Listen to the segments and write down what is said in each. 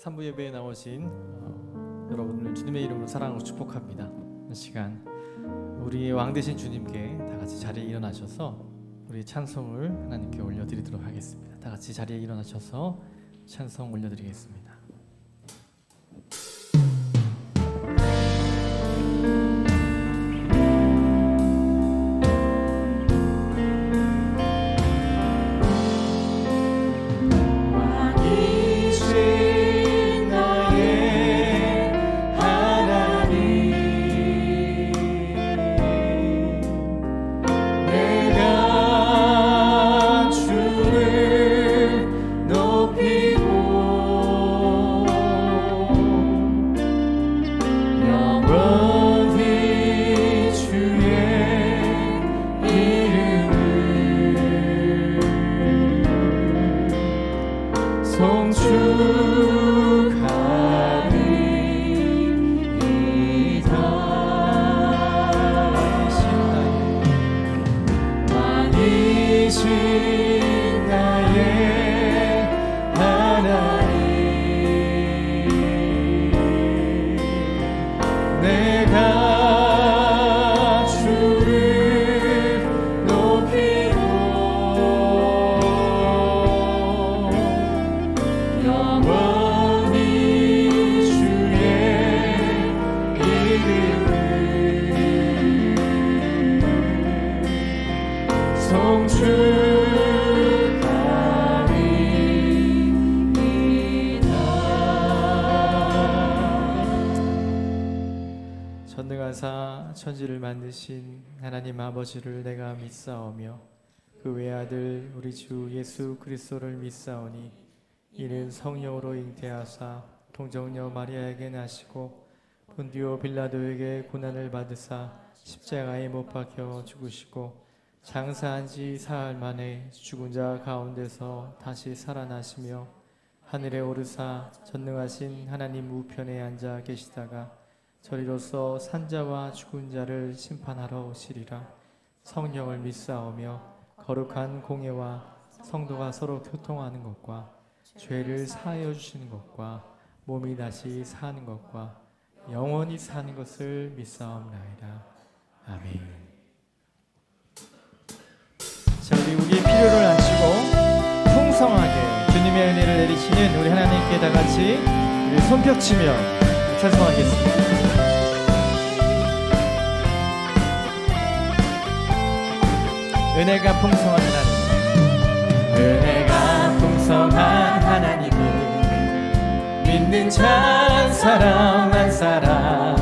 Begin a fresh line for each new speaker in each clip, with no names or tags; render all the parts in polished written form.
3부 예배에 나오신 여러분을 주님의 이름으로 사랑하고 축복합니다. 이 시간 우리 왕 되신 주님께 다 같이 자리에 일어나셔서 우리 찬송을 하나님께 올려드리도록 하겠습니다. 다 같이 자리에 일어나셔서 찬송 올려드리겠습니다. 전능하사 천지를 만드신 하나님 아버지를 내가 믿사오며 그 외아들 우리 주 예수 그리스도를 믿사오니 이는 성령으로 잉태하사 동정녀 마리아에게 나시고 본디오 빌라도에게 고난을 받으사 십자가에 못 박혀 죽으시고 장사한 지 사흘 만에 죽은 자 가운데서 다시 살아나시며 하늘에 오르사 전능하신 하나님 우편에 앉아 계시다가 저리로서 산자와 죽은 자를 심판하러 오시리라. 성령을 믿사오며 거룩한 공예와 성도가 서로 교통하는 것과 죄를 사하여 주시는 것과 몸이 다시 사는 것과 영원히 사는 것을 믿사옵나이다. 아멘. 자, 우리의 필요를 안치고 풍성하게 주님의 은혜를 내리시는 우리 하나님께 다 같이 우리 손뼉치며 찬송하겠습니다. 은혜가 풍성한 하나님, 은혜가 풍성한 하나님을 믿는 자 한 사람 한 사람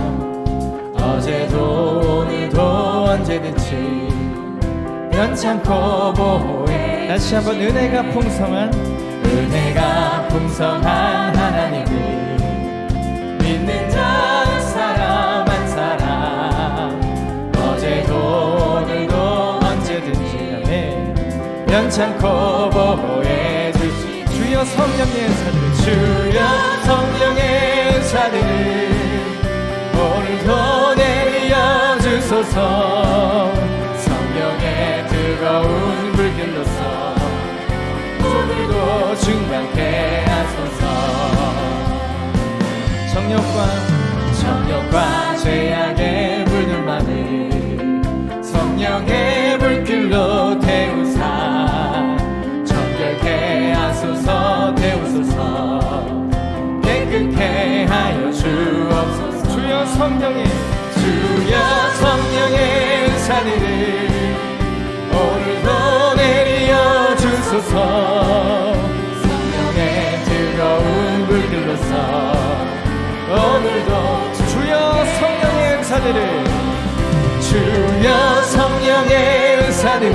어제도 오늘도 언제든지 변찮고 보호해. 다시 한번 은혜가 풍성한 하나님을 믿는 자 한 사람 한 사람 어제도 오늘도 변찮고 보호해 주시. 주여 성령의 은사들을, 주여 성령의 은사들을 오늘도 내려 주소서. 성령의 뜨거운 불길로서 오늘도 충만케 하소서. 정욕과 죄악의 물든 맘을 성령의 불길로 태우사 정결케 하소서. 태우소서. 깨끗게 하여 주옵소서. 주여 성령의 은사들을 오늘도 내려 주소서. 성령의 뜨거운 불길로서 오늘도 주여 성령의 은사들을, 주여 성령의 은사들을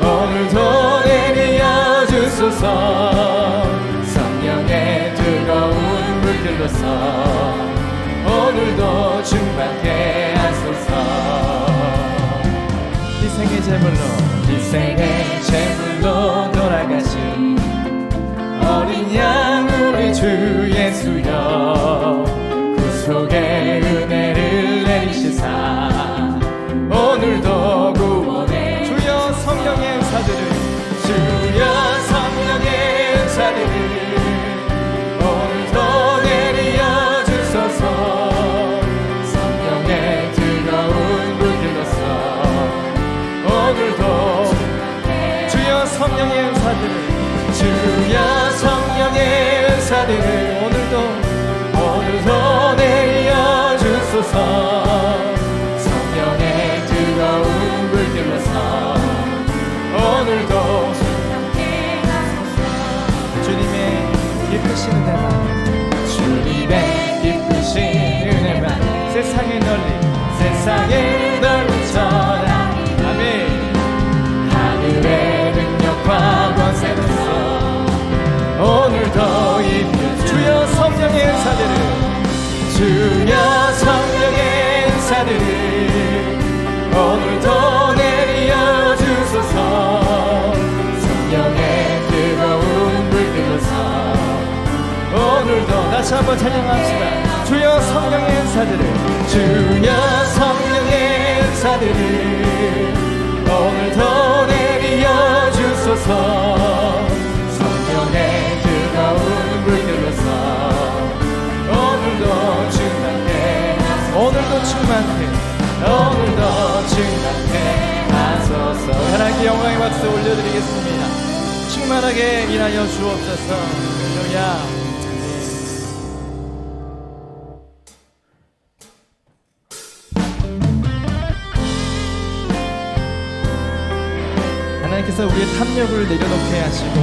오늘도 내려 주소서. 성령의 뜨거운 불길로서 오늘도 충만케 하소서. 희생의 제물로 돌아가신 어린 양 우리 주 예수여, 구속의 은혜를 내리시사 오늘도 구원해. 주여 성령의 은사들을, 주여 성령의 은사들을 은사들을 오늘도 내려 주소서. 성령의 뜨거운 불길로서 오늘도 주님의 기쁘신 은혜만, 주님의 기쁘신 은혜만 세상에 널리 전하. 아멘. 하늘의 능력과 권세로서 오늘도 입혀 주여 성령의 은사들을, 주여 성령의 은사들을 오늘도 내려 주소서. 성령의 뜨거운 불길로서 오늘도 다시 한번 찬양합시다. 주여 성령의 은사들을, 주여 성령의 은사들을 오늘도 내려 주소서. 성령의 뜨거운 불길로서 오늘도 충만케 하소서. 하나님께 영광의 박수 올려드리겠습니다. 충만하게 일하여 주옵소서. 할렐루야. 하나님께서 우리의 탐욕을 내려놓게 하시고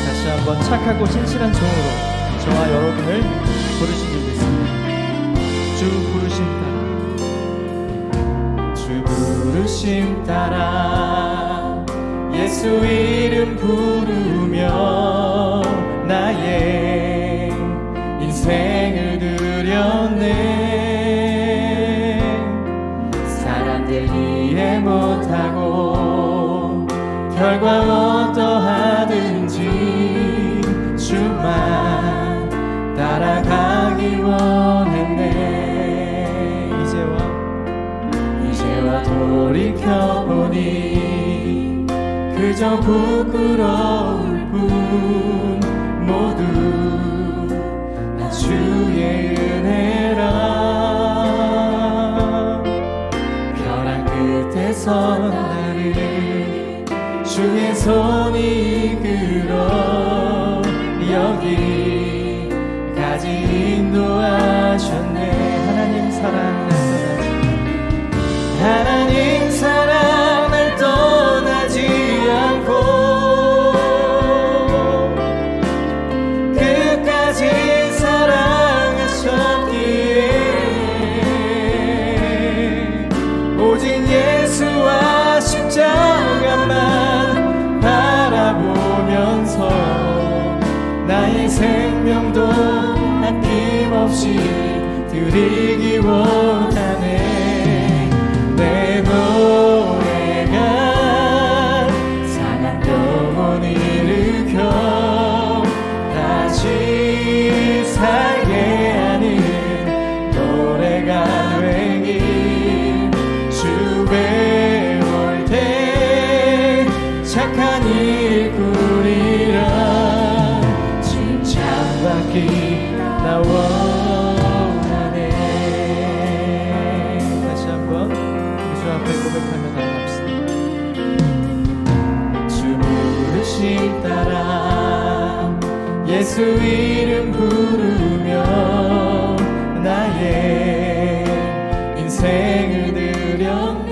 다시 한번 착하고 신실한 종으로 저와 여러분을 부르신 줄 믿습니다. 주 부르심 따라 예수 이름 부르며 나의 인생을 드렸네. 사람들 이해 못하고 결과 어떠하든지 주만 따라가기 원했네. 이제와 돌이켜보니 그저 부끄러울 뿐 모두 다 주의 은혜라. 벼랑 끝에서 나를 주의 손이 이끌어 여기까지 인도하셨네. 하나님 사랑 날 떠나지 않고 끝까지 사랑하셨기에 오직 예수와 십자가만 바라보면서 나의 생명도 아낌없이 드리기 원하네. 내 노래가 상한 영혼 일으켜 다시 살게 하는 노래가 되길. 주 배울 때 착한 일꾼이라 칭찬받기 나 원하네. 다시 한번 주 앞에 고백하며 나아갑시다. 주 부르심 따라 예수 이름 부르며 나의 인생을 드렸네.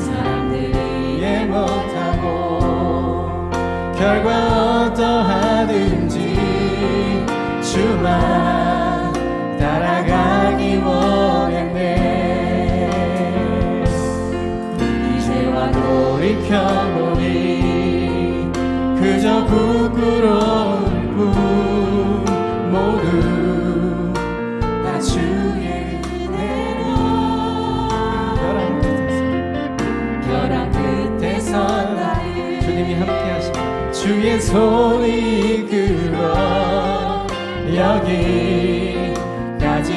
사람들이 이해 못하고 결과 어떠하든지 주만 따라가기 원했네. 이제와 돌이켜보니 그저 부끄러울 뿐 모두 다 주의 은혜로. 벼랑 끝에서 나를 주님이 함께 하시고 주의 손이 이끌어 여기까지.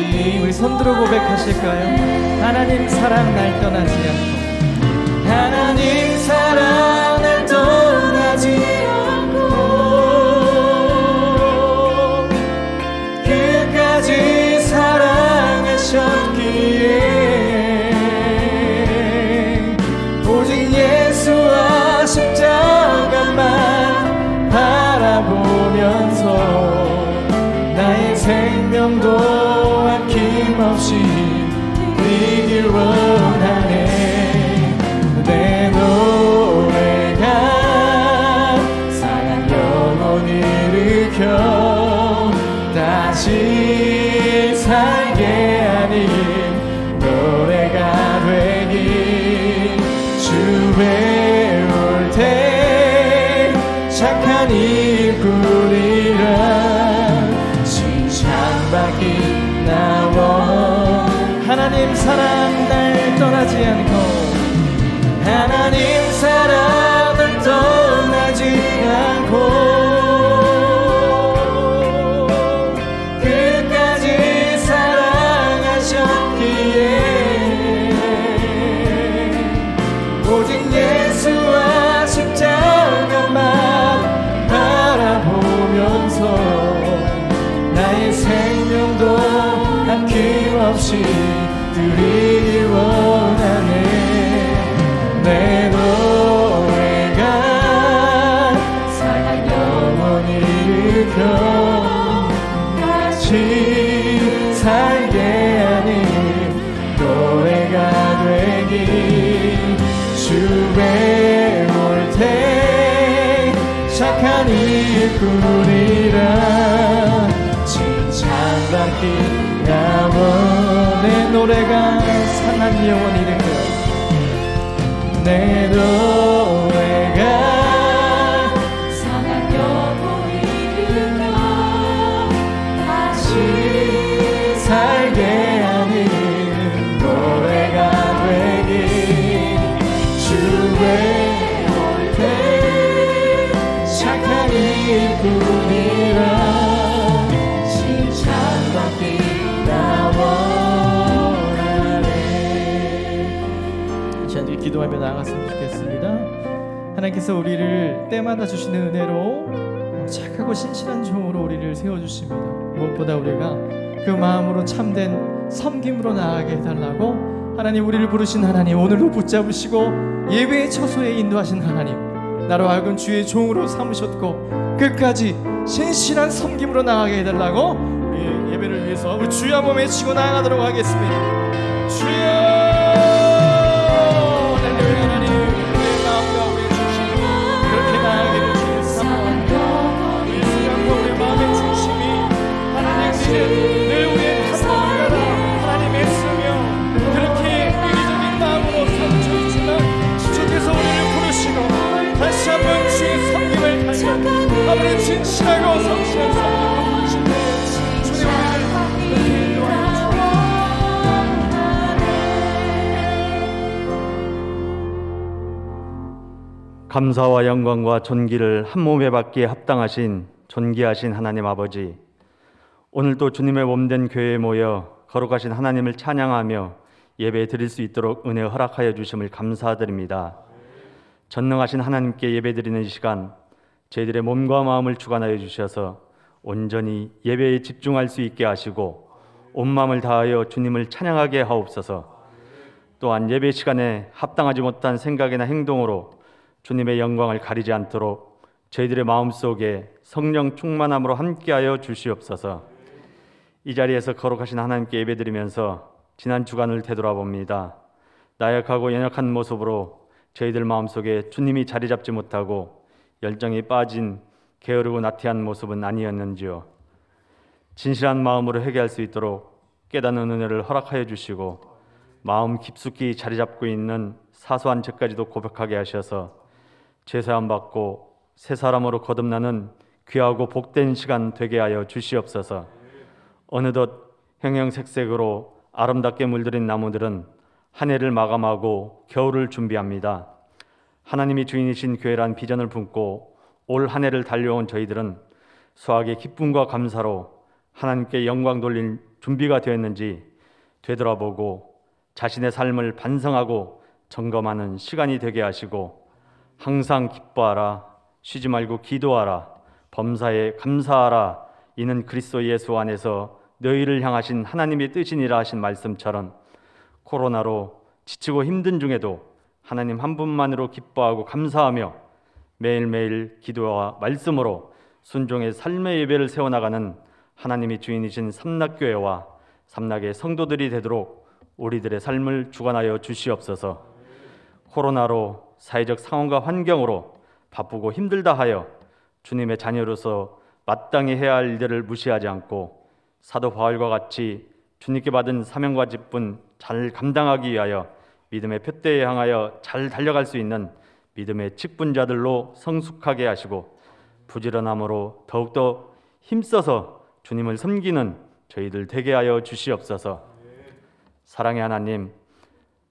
우리 손들어 고백하실까요? 하나님 사랑 날 떠나지 않고, 하나님 사랑 날 떠나지 않고 끝까지 사랑하셨기에 오직 예수와 십자가만 바라보 생명도 아낌없이 드리길 원하네. 내 노래가 상한 영혼 일으켜 다시 살게 하니 노래가 되기 주에 올 때 착한 일꾼이라 칭찬받기 나와. 하나님 사랑 날 떠나지 않고 하나님 사랑 날 떠나지 않고 끝까지 사랑하셨기에 오직 예수와 십자가만 바라보면서 나의 생명도 아낌없이 드리길 원하네. 내 노래가 상한 영혼 일으켜 다시 살게 하는 노래가 되기 주에 올 때 착한 일꾼이라 칭찬받기 나와. 내 노래가 상한 영혼 일으켜 내 노래가 상한 영혼 일으켜 다시 살게 하는 노래가 되기 주에 올 때 착한 일꾼이라 칭찬받기 나원하네. 자, 이제 기도하며 나아갔으면 좋겠습니다. 하나님께서 우리를 때마다 주시는 은혜로 착하고 신실한 종으로 우리를 세워주십니다. 무엇보다 우리가 그 마음으로 참된 섬김으로 나아가게 해달라고 하나님, 우리를 부르신 하나님, 오늘도 붙잡으시고 예배의 처소에 인도하신 하나님, 나로 하여금 주의 종으로 삼으셨고 끝까지 신실한 섬김으로 나아가게 해달라고 우리 예배를 위해서 우리 주여 한번 외치고 나아가도록 하겠습니다. 주여! 늘 우리의 탐욕을 따라 하나님 애쓰며 그렇게 이기적인 마음으로 삼으셨지만 주께서 우리를 부르시고 다시 한번 주의 섬김을 달려 아버지 진실하고 성실한 섬김을 부르신데 주님 우리를 인도하여 주옵소서.
감사와 영광과 존귀를 한 몸에 받기에 합당하신 존귀하신 하나님 아버지, 오늘도 주님의 몸된 교회에 모여 거룩하신 하나님을 찬양하며 예배 드릴 수 있도록 은혜 허락하여 주심을 감사드립니다. 전능하신 하나님께 예배 드리는 이 시간, 저희들의 몸과 마음을 주관하여 주셔서 온전히 예배에 집중할 수 있게 하시고 온 마음을 다하여 주님을 찬양하게 하옵소서. 또한 예배 시간에 합당하지 못한 생각이나 행동으로 주님의 영광을 가리지 않도록 저희들의 마음속에 성령 충만함으로 함께하여 주시옵소서. 이 자리에서 거룩하신 하나님께 예배드리면서 지난 주간을 되돌아봅니다. 나약하고 연약한 모습으로 저희들 마음속에 주님이 자리 잡지 못하고 열정이 빠진 게으르고 나태한 모습은 아니었는지요. 진실한 마음으로 회개할 수 있도록 깨닫는 은혜를 허락하여 주시고 마음 깊숙이 자리 잡고 있는 사소한 죄까지도 고백하게 하셔서 죄사함 받고 새 사람으로 거듭나는 귀하고 복된 시간 되게 하여 주시옵소서. 어느덧 형형색색으로 아름답게 물들인 나무들은 한 해를 마감하고 겨울을 준비합니다. 하나님이 주인이신 교회란 비전을 품고 올 한 해를 달려온 저희들은 수학의 기쁨과 감사로 하나님께 영광 돌릴 준비가 되었는지 되돌아보고 자신의 삶을 반성하고 점검하는 시간이 되게 하시고 항상 기뻐하라, 쉬지 말고 기도하라, 범사에 감사하라, 이는 그리스도 예수 안에서 너희를 향하신 하나님의 뜻이니라 하신 말씀처럼 코로나로 지치고 힘든 중에도 하나님 한 분만으로 기뻐하고 감사하며 매일매일 기도와 말씀으로 순종의 삶의 예배를 세워나가는 하나님이 주인이신 삼락교회와 삼락의 성도들이 되도록 우리들의 삶을 주관하여 주시옵소서. 코로나로 사회적 상황과 환경으로 바쁘고 힘들다 하여 주님의 자녀로서 마땅히 해야 할 일들을 무시하지 않고 사도 바울과 같이 주님께 받은 사명과 직분 잘 감당하기 위하여 믿음의 표대에 향하여 잘 달려갈 수 있는 믿음의 직분자들로 성숙하게 하시고 부지런함으로 더욱더 힘써서 주님을 섬기는 저희들 되게 하여 주시옵소서. 사랑의 하나님,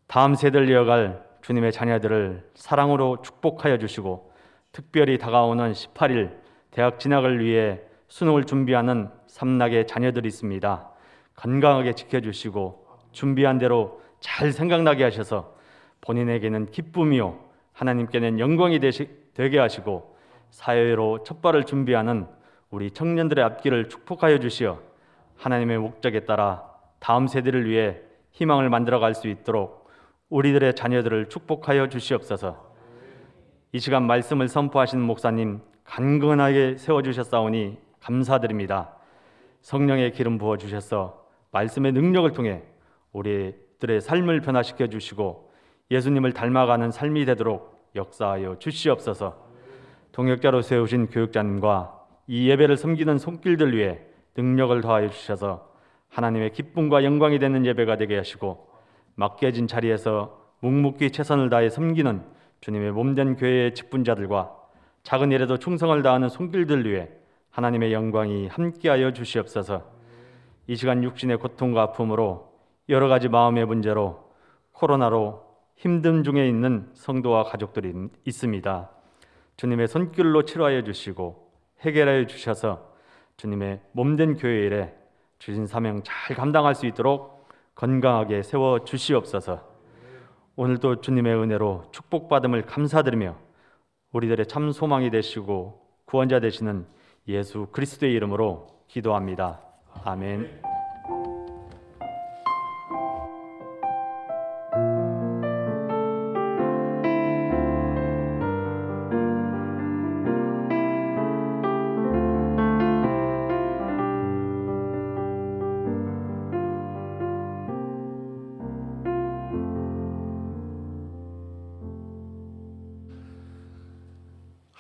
다음 세대를 이어갈 주님의 자녀들을 사랑으로 축복하여 주시고 특별히 다가오는 18일 대학 진학을 위해 수능을 준비하는 삼락의 자녀들이 있습니다. 건강하게 지켜주시고 준비한 대로 잘 생각나게 하셔서 본인에게는 기쁨이요 하나님께는 영광이 되게 하시고 사회로 첫 발을 준비하는 우리 청년들의 앞길을 축복하여 주시어 하나님의 목적에 따라 다음 세대를 위해 희망을 만들어갈 수 있도록 우리들의 자녀들을 축복하여 주시옵소서. 이 시간 말씀을 선포하시는 목사님 간근하게 세워주셨사오니 감사드립니다. 성령의 기름 부어주셔서 말씀의 능력을 통해 우리들의 삶을 변화시켜 주시고 예수님을 닮아가는 삶이 되도록 역사하여 주시옵소서. 동역자로 세우신 교육자님과 이 예배를 섬기는 손길들 위해 능력을 더하여 주셔서 하나님의 기쁨과 영광이 되는 예배가 되게 하시고 맡겨진 자리에서 묵묵히 최선을 다해 섬기는 주님의 몸된 교회의 직분자들과 작은 일에도 충성을 다하는 손길들 위해 하나님의 영광이 함께하여 주시옵소서. 이 시간 육신의 고통과 아픔으로 여러 가지 마음의 문제로 코로나로 힘든 중에 있는 성도와 가족들이 있습니다. 주님의 손길로 치료하여 주시고 해결하여 주셔서 주님의 몸된 교회 일에 주신 사명 잘 감당할 수 있도록 건강하게 세워 주시옵소서. 오늘도 주님의 은혜로 축복받음을 감사드리며 우리들의 참 소망이 되시고 구원자 되시는 예수 그리스도의 이름으로 기도합니다. 아멘.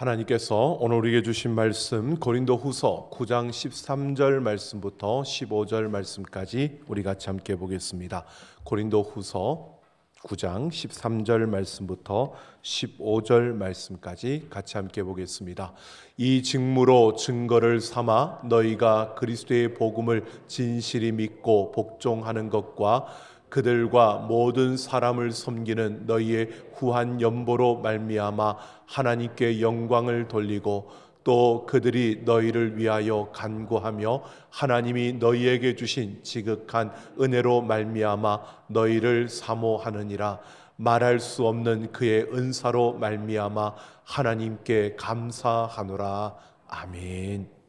하나님께서 오늘 우리에게 주신 말씀 고린도후서 9장 13절 말씀부터 15절 말씀까지 우리 같이 함께 보겠습니다. 고린도후서 9장 13절 말씀부터 15절 말씀까지 같이 함께 보겠습니다. 이 직무로 증거를 삼아 너희가 그리스도의 복음을 진실히 믿고 복종하는 것과 그들과 모든 사람을 섬기는 너희의 후한 연보로 말미암아 하나님께 영광을 돌리고 또 그들이 너희를 위하여 간구하며 하나님이 너희에게 주신 지극한 은혜로 말미암아 너희를 사모하느니라. 말할 수 없는 그의 은사로 말미암아 하나님께 감사하노라. 아멘.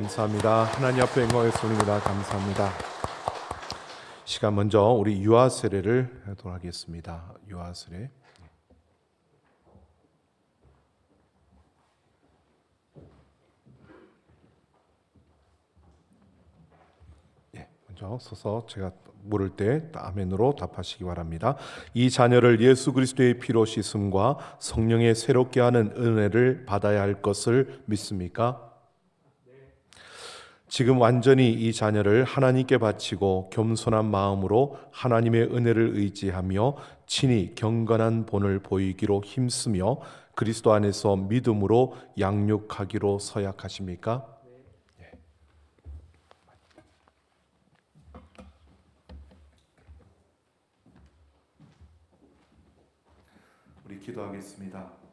감사합니다. 하나님 앞에 영광의 손입니다. 감사합니다. 시간 먼저 우리 유아 세례를 하도록 하겠습니다. 유아 세례. 먼저 서서 제가 물을 때 아멘으로 답하시기 바랍니다. 이 자녀를 예수 그리스도의 피로 씻음과 성령의 새롭게 하는 은혜를 받아야 할 것을 믿습니까? 지금 완전히 이 자녀를 하나님께 바치고 겸손한 마음으로 하나님의 은혜를 의지하며 친히 경건한 본을 보이기로 힘쓰며 그리스도 안에서 믿음으로 양육하기로 서약하십니까? 우리 기도하겠습니다.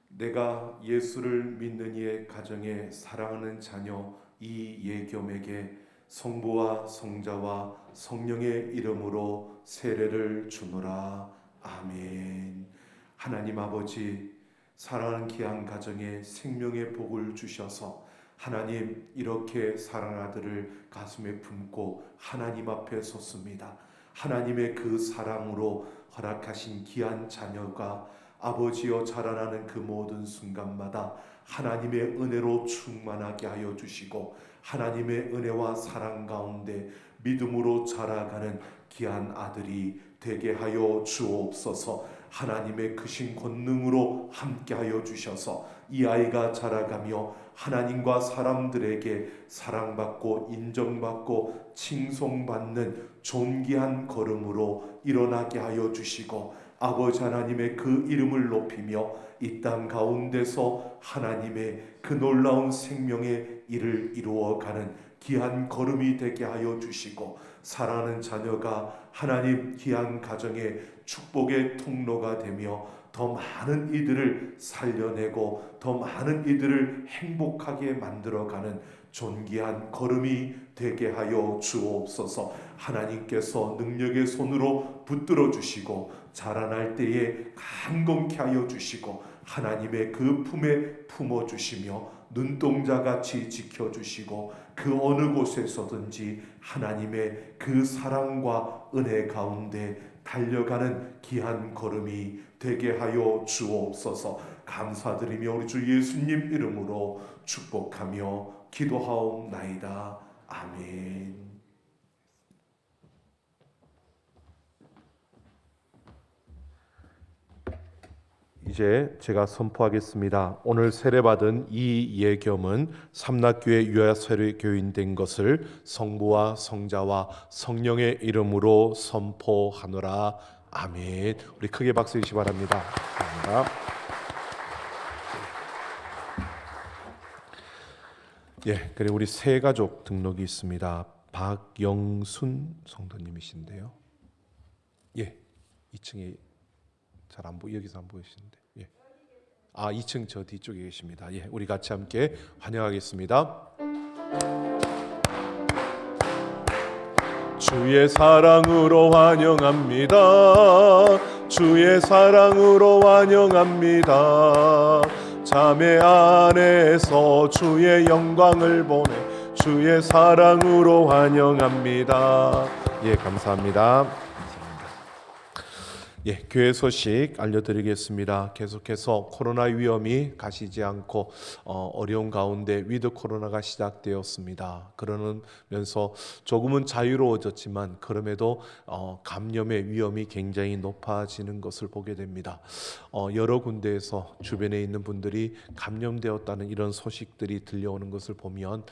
내가 예수를 믿는 이의 가정에 사랑하는 자녀 이예겸에게 성부와 성자와 성령의 이름으로 세례를 주노라. 아멘. 하나님 아버지, 사랑하는 귀한 가정에 생명의 복을 주셔서 하나님 이렇게 사랑하는 아들을 가슴에 품고 하나님 앞에 섰습니다. 하나님의 그 사랑으로 허락하신 귀한 자녀가 아버지여 자라나는 그 모든 순간마다 하나님의 은혜로 충만하게 하여 주시고 하나님의 은혜와 사랑 가운데 믿음으로 자라가는 귀한 아들이 되게 하여 주옵소서. 하나님의 크신 권능으로 함께 하여 주셔서 이 아이가 자라가며 하나님과 사람들에게 사랑받고 인정받고 칭송받는 존귀한 걸음으로 일어나게 하여 주시고 아버지 하나님의 그 이름을 높이며 이 땅 가운데서 하나님의 그 놀라운 생명의 일을 이루어가는 귀한 걸음이 되게 하여 주시고 사랑하는 자녀가 하나님 귀한 가정의 축복의 통로가 되며 더 많은 이들을 살려내고 더 많은 이들을 행복하게 만들어가는 존귀한 걸음이 되게 하여 주옵소서. 하나님께서 능력의 손으로 붙들어 주시고 자라날 때에 강건케 하여 주시고 하나님의 그 품에 품어 주시며 눈동자같이 지켜주시고 그 어느 곳에서든지 하나님의 그 사랑과 은혜 가운데 달려가는 귀한 걸음이 되게 하여 주옵소서. 감사드리며 우리 주 예수님 이름으로 축복하며 기도하옵나이다. 아멘. 이제 제가 선포하겠습니다. 오늘 세례받은 이예겸은 삼락교회 유아세례교인 된 것을 성부와 성자와 성령의 이름으로 선포하노라. 아멘. 우리 크게 박수 주시기 바랍니다. 감사합니다. 그리고 우리 새 가족 등록이 있습니다. 박영순 성도님이신데요. 2층에 잘 안 보이, 여기서 안 보이시는데. 2층 저 뒤쪽에 계십니다. 우리 같이 함께 환영하겠습니다. 주의 사랑으로 환영합니다. 주의 사랑으로 환영합니다. 자매 안에서 주의 영광을 보내 주의 사랑으로 환영합니다. 감사합니다. 교회 소식 알려드리겠습니다. 계속해서 코로나 위험이 가시지 않고 어려운 가운데 위드 코로나가 시작되었습니다. 그러면서 조금은 자유로워졌지만 그럼에도 감염의 위험이 굉장히 높아지는 것을 보게 됩니다. 여러 군데에서 주변에 있는 분들이 감염되었다는 이런 소식들이 들려오는 것을 보면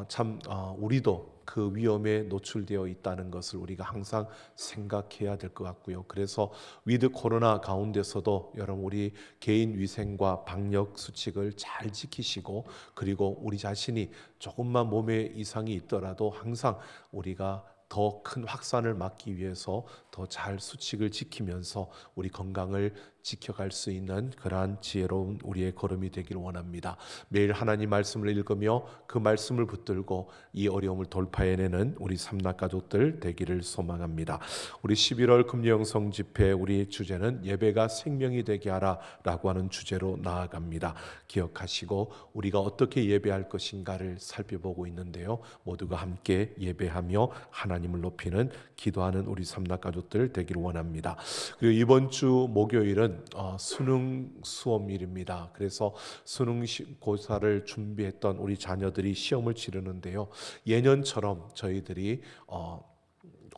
참 우리도 그 위험에 노출되어 있다는 것을 우리가 항상 생각해야 될 것 같고요. 그래서 위드 코로나 가운데서도 여러분 우리 개인 위생과 방역 수칙을 잘 지키시고 그리고 우리 자신이 조금만 몸에 이상이 있더라도 항상 우리가 더 큰 확산을 막기 위해서 더 잘 수칙을 지키면서 우리 건강을 지켜갈 수 있는 그러한 지혜로운 우리의 걸음이 되길 원합니다. 매일 하나님 말씀을 읽으며 그 말씀을 붙들고 이 어려움을 돌파해내는 우리 삼락 가족들 되기를 소망합니다. 우리 11월 금요영성 집회 우리 주제는 예배가 생명이 되게 하라라고 하는 주제로 나아갑니다. 기억하시고 우리가 어떻게 예배할 것인가를 살펴보고 있는데요. 모두가 함께 예배하며 하나님을 높이는 기도하는 우리 삼락 가족들 되기를 원합니다. 그리고 이번 주 목요일은 수능 수업일입니다. 그래서 수능고사를 준비했던 우리 자녀들이 시험을 치르는데요. 예년처럼 저희들이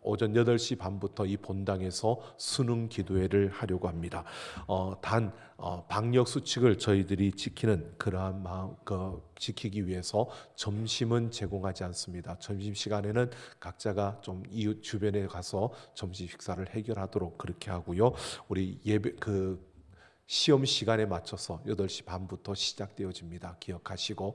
오전 8시 반부터 이 본당에서 수능 기도회를 하려고 합니다. 단 방역 수칙을 저희들이 지키는 그러한 마음 지키기 위해서 점심은 제공하지 않습니다. 점심 시간에는 각자가 좀 이웃 주변에 가서 점심 식사를 해결하도록 그렇게 하고요. 우리 예배 시험 시간에 맞춰서 8시 반부터 시작되어집니다. 기억하시고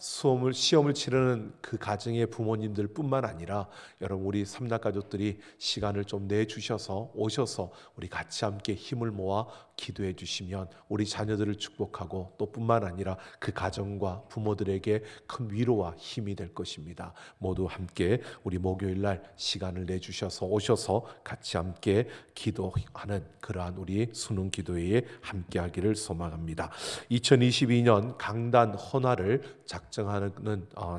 시험을 치르는 그 가정의 부모님들 뿐만 아니라 여러분 우리 삼락 가족들이 시간을 좀 내주셔서 오셔서 우리 같이 함께 힘을 모아 기도해 주시면 우리 자녀들을 축복하고 또 뿐만 아니라 그 가정과 부모들에게 큰 위로와 힘이 될 것입니다. 모두 함께 우리 목요일날 시간을 내주셔서 오셔서 같이 함께 기도하는 그러한 우리 수능 기도회에 함께하기를 소망합니다. 2022년 강단 헌화를 작성하는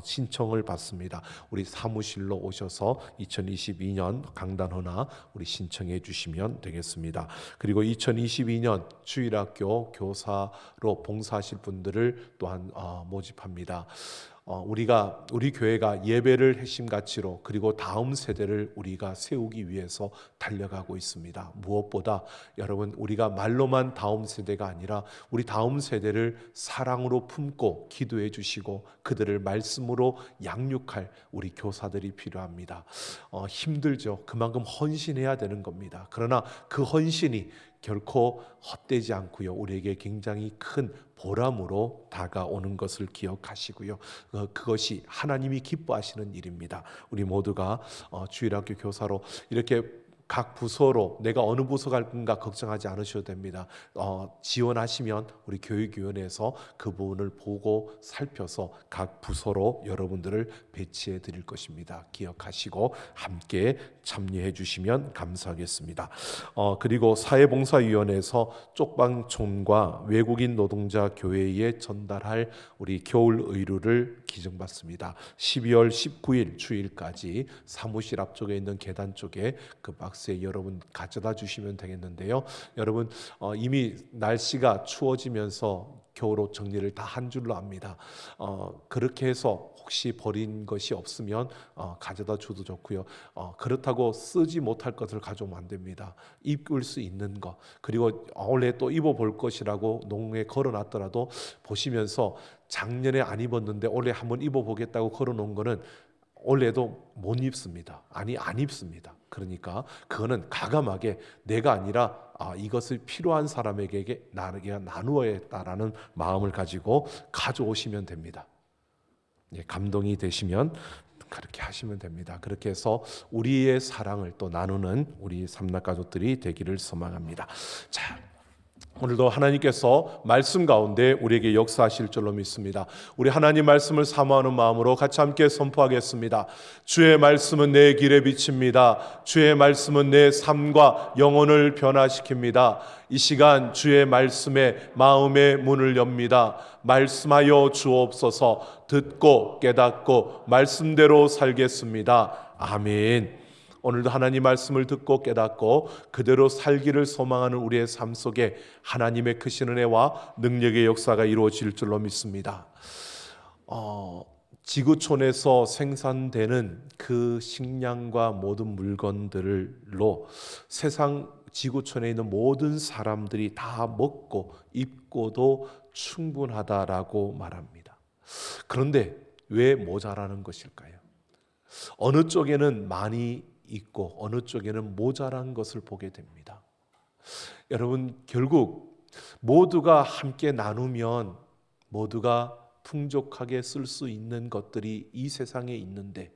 신청을 받습니다. 우리 사무실로 오셔서 2022년 강단 헌화 우리 신청해 주시면 되겠습니다. 그리고 2022년 주일학교 교사로 봉사하실 분들을 또한 모집합니다. 우리 교회가 예배를 핵심 가치로 그리고 다음 세대를 우리가 세우기 위해서 달려가고 있습니다. 무엇보다 여러분 우리가 말로만 다음 세대가 아니라 우리 다음 세대를 사랑으로 품고 기도해 주시고 그들을 말씀으로 양육할 우리 교사들이 필요합니다. 힘들죠. 그만큼 헌신해야 되는 겁니다. 그러나 그 헌신이 결코 헛되지 않고요. 우리에게 굉장히 큰 보람으로 다가오는 것을 기억하시고요. 그것이 하나님이 기뻐하시는 일입니다. 우리 모두가 주일학교 교사로 이렇게 각 부서로 내가 어느 부서 갈 건가 걱정하지 않으셔도 됩니다. 지원하시면 우리 교육위원회에서 그 부분을 보고 살펴서 각 부서로 여러분들을 배치해 드릴 것입니다. 기억하시고 함께 참여해 주시면 감사하겠습니다. 그리고 사회봉사위원회에서 쪽방촌과 외국인 노동자 교회에 전달할 우리 겨울 의류를 기증받습니다. 12월 19일 주일까지 사무실 앞쪽에 있는 계단 쪽에 그 박스에 여러분 가져다 주시면 되겠는데요. 여러분 이미 날씨가 추워지면서 겨울옷 정리를 다 한 줄로 압니다. 그렇게 해서 혹시 버린 것이 없으면 가져다 줘도 좋고요. 그렇다고 쓰지 못할 것을 가져오면 안 됩니다. 입을 수 있는 것 그리고 원래 또 입어볼 것이라고 농에 걸어놨더라도 보시면서 작년에 안 입었는데 올해 한번 입어보겠다고 걸어놓은 거는 올해도 못 입습니다. 안 입습니다. 그러니까 그거는 과감하게 내가 아니라 이것을 필요한 사람에게 나누어야겠다라는 마음을 가지고 가져오시면 됩니다. 감동이 되시면 그렇게 하시면 됩니다. 그렇게 해서 우리의 사랑을 또 나누는 우리 삼락 가족들이 되기를 소망합니다. 자, 오늘도 하나님께서 말씀 가운데 우리에게 역사하실 줄로 믿습니다. 우리 하나님 말씀을 사모하는 마음으로 같이 함께 선포하겠습니다. 주의 말씀은 내 길에 비칩니다. 주의 말씀은 내 삶과 영혼을 변화시킵니다. 이 시간 주의 말씀에 마음의 문을 엽니다. 말씀하여 주옵소서. 듣고 깨닫고 말씀대로 살겠습니다. 아멘. 오늘도 하나님 말씀을 듣고 깨닫고 그대로 살기를 소망하는 우리의 삶 속에 하나님의 크신 은혜와 능력의 역사가 이루어질 줄로 믿습니다. 지구촌에서 생산되는 그 식량과 모든 물건들로 세상 지구촌에 있는 모든 사람들이 다 먹고 입고도 충분하다라고 말합니다. 그런데 왜 모자라는 것일까요? 어느 쪽에는 많이 있고 어느 쪽에는 모자란 것을 보게 됩니다. 여러분 결국 모두가 함께 나누면 모두가 풍족하게 쓸 수 있는 것들이 이 세상에 있는데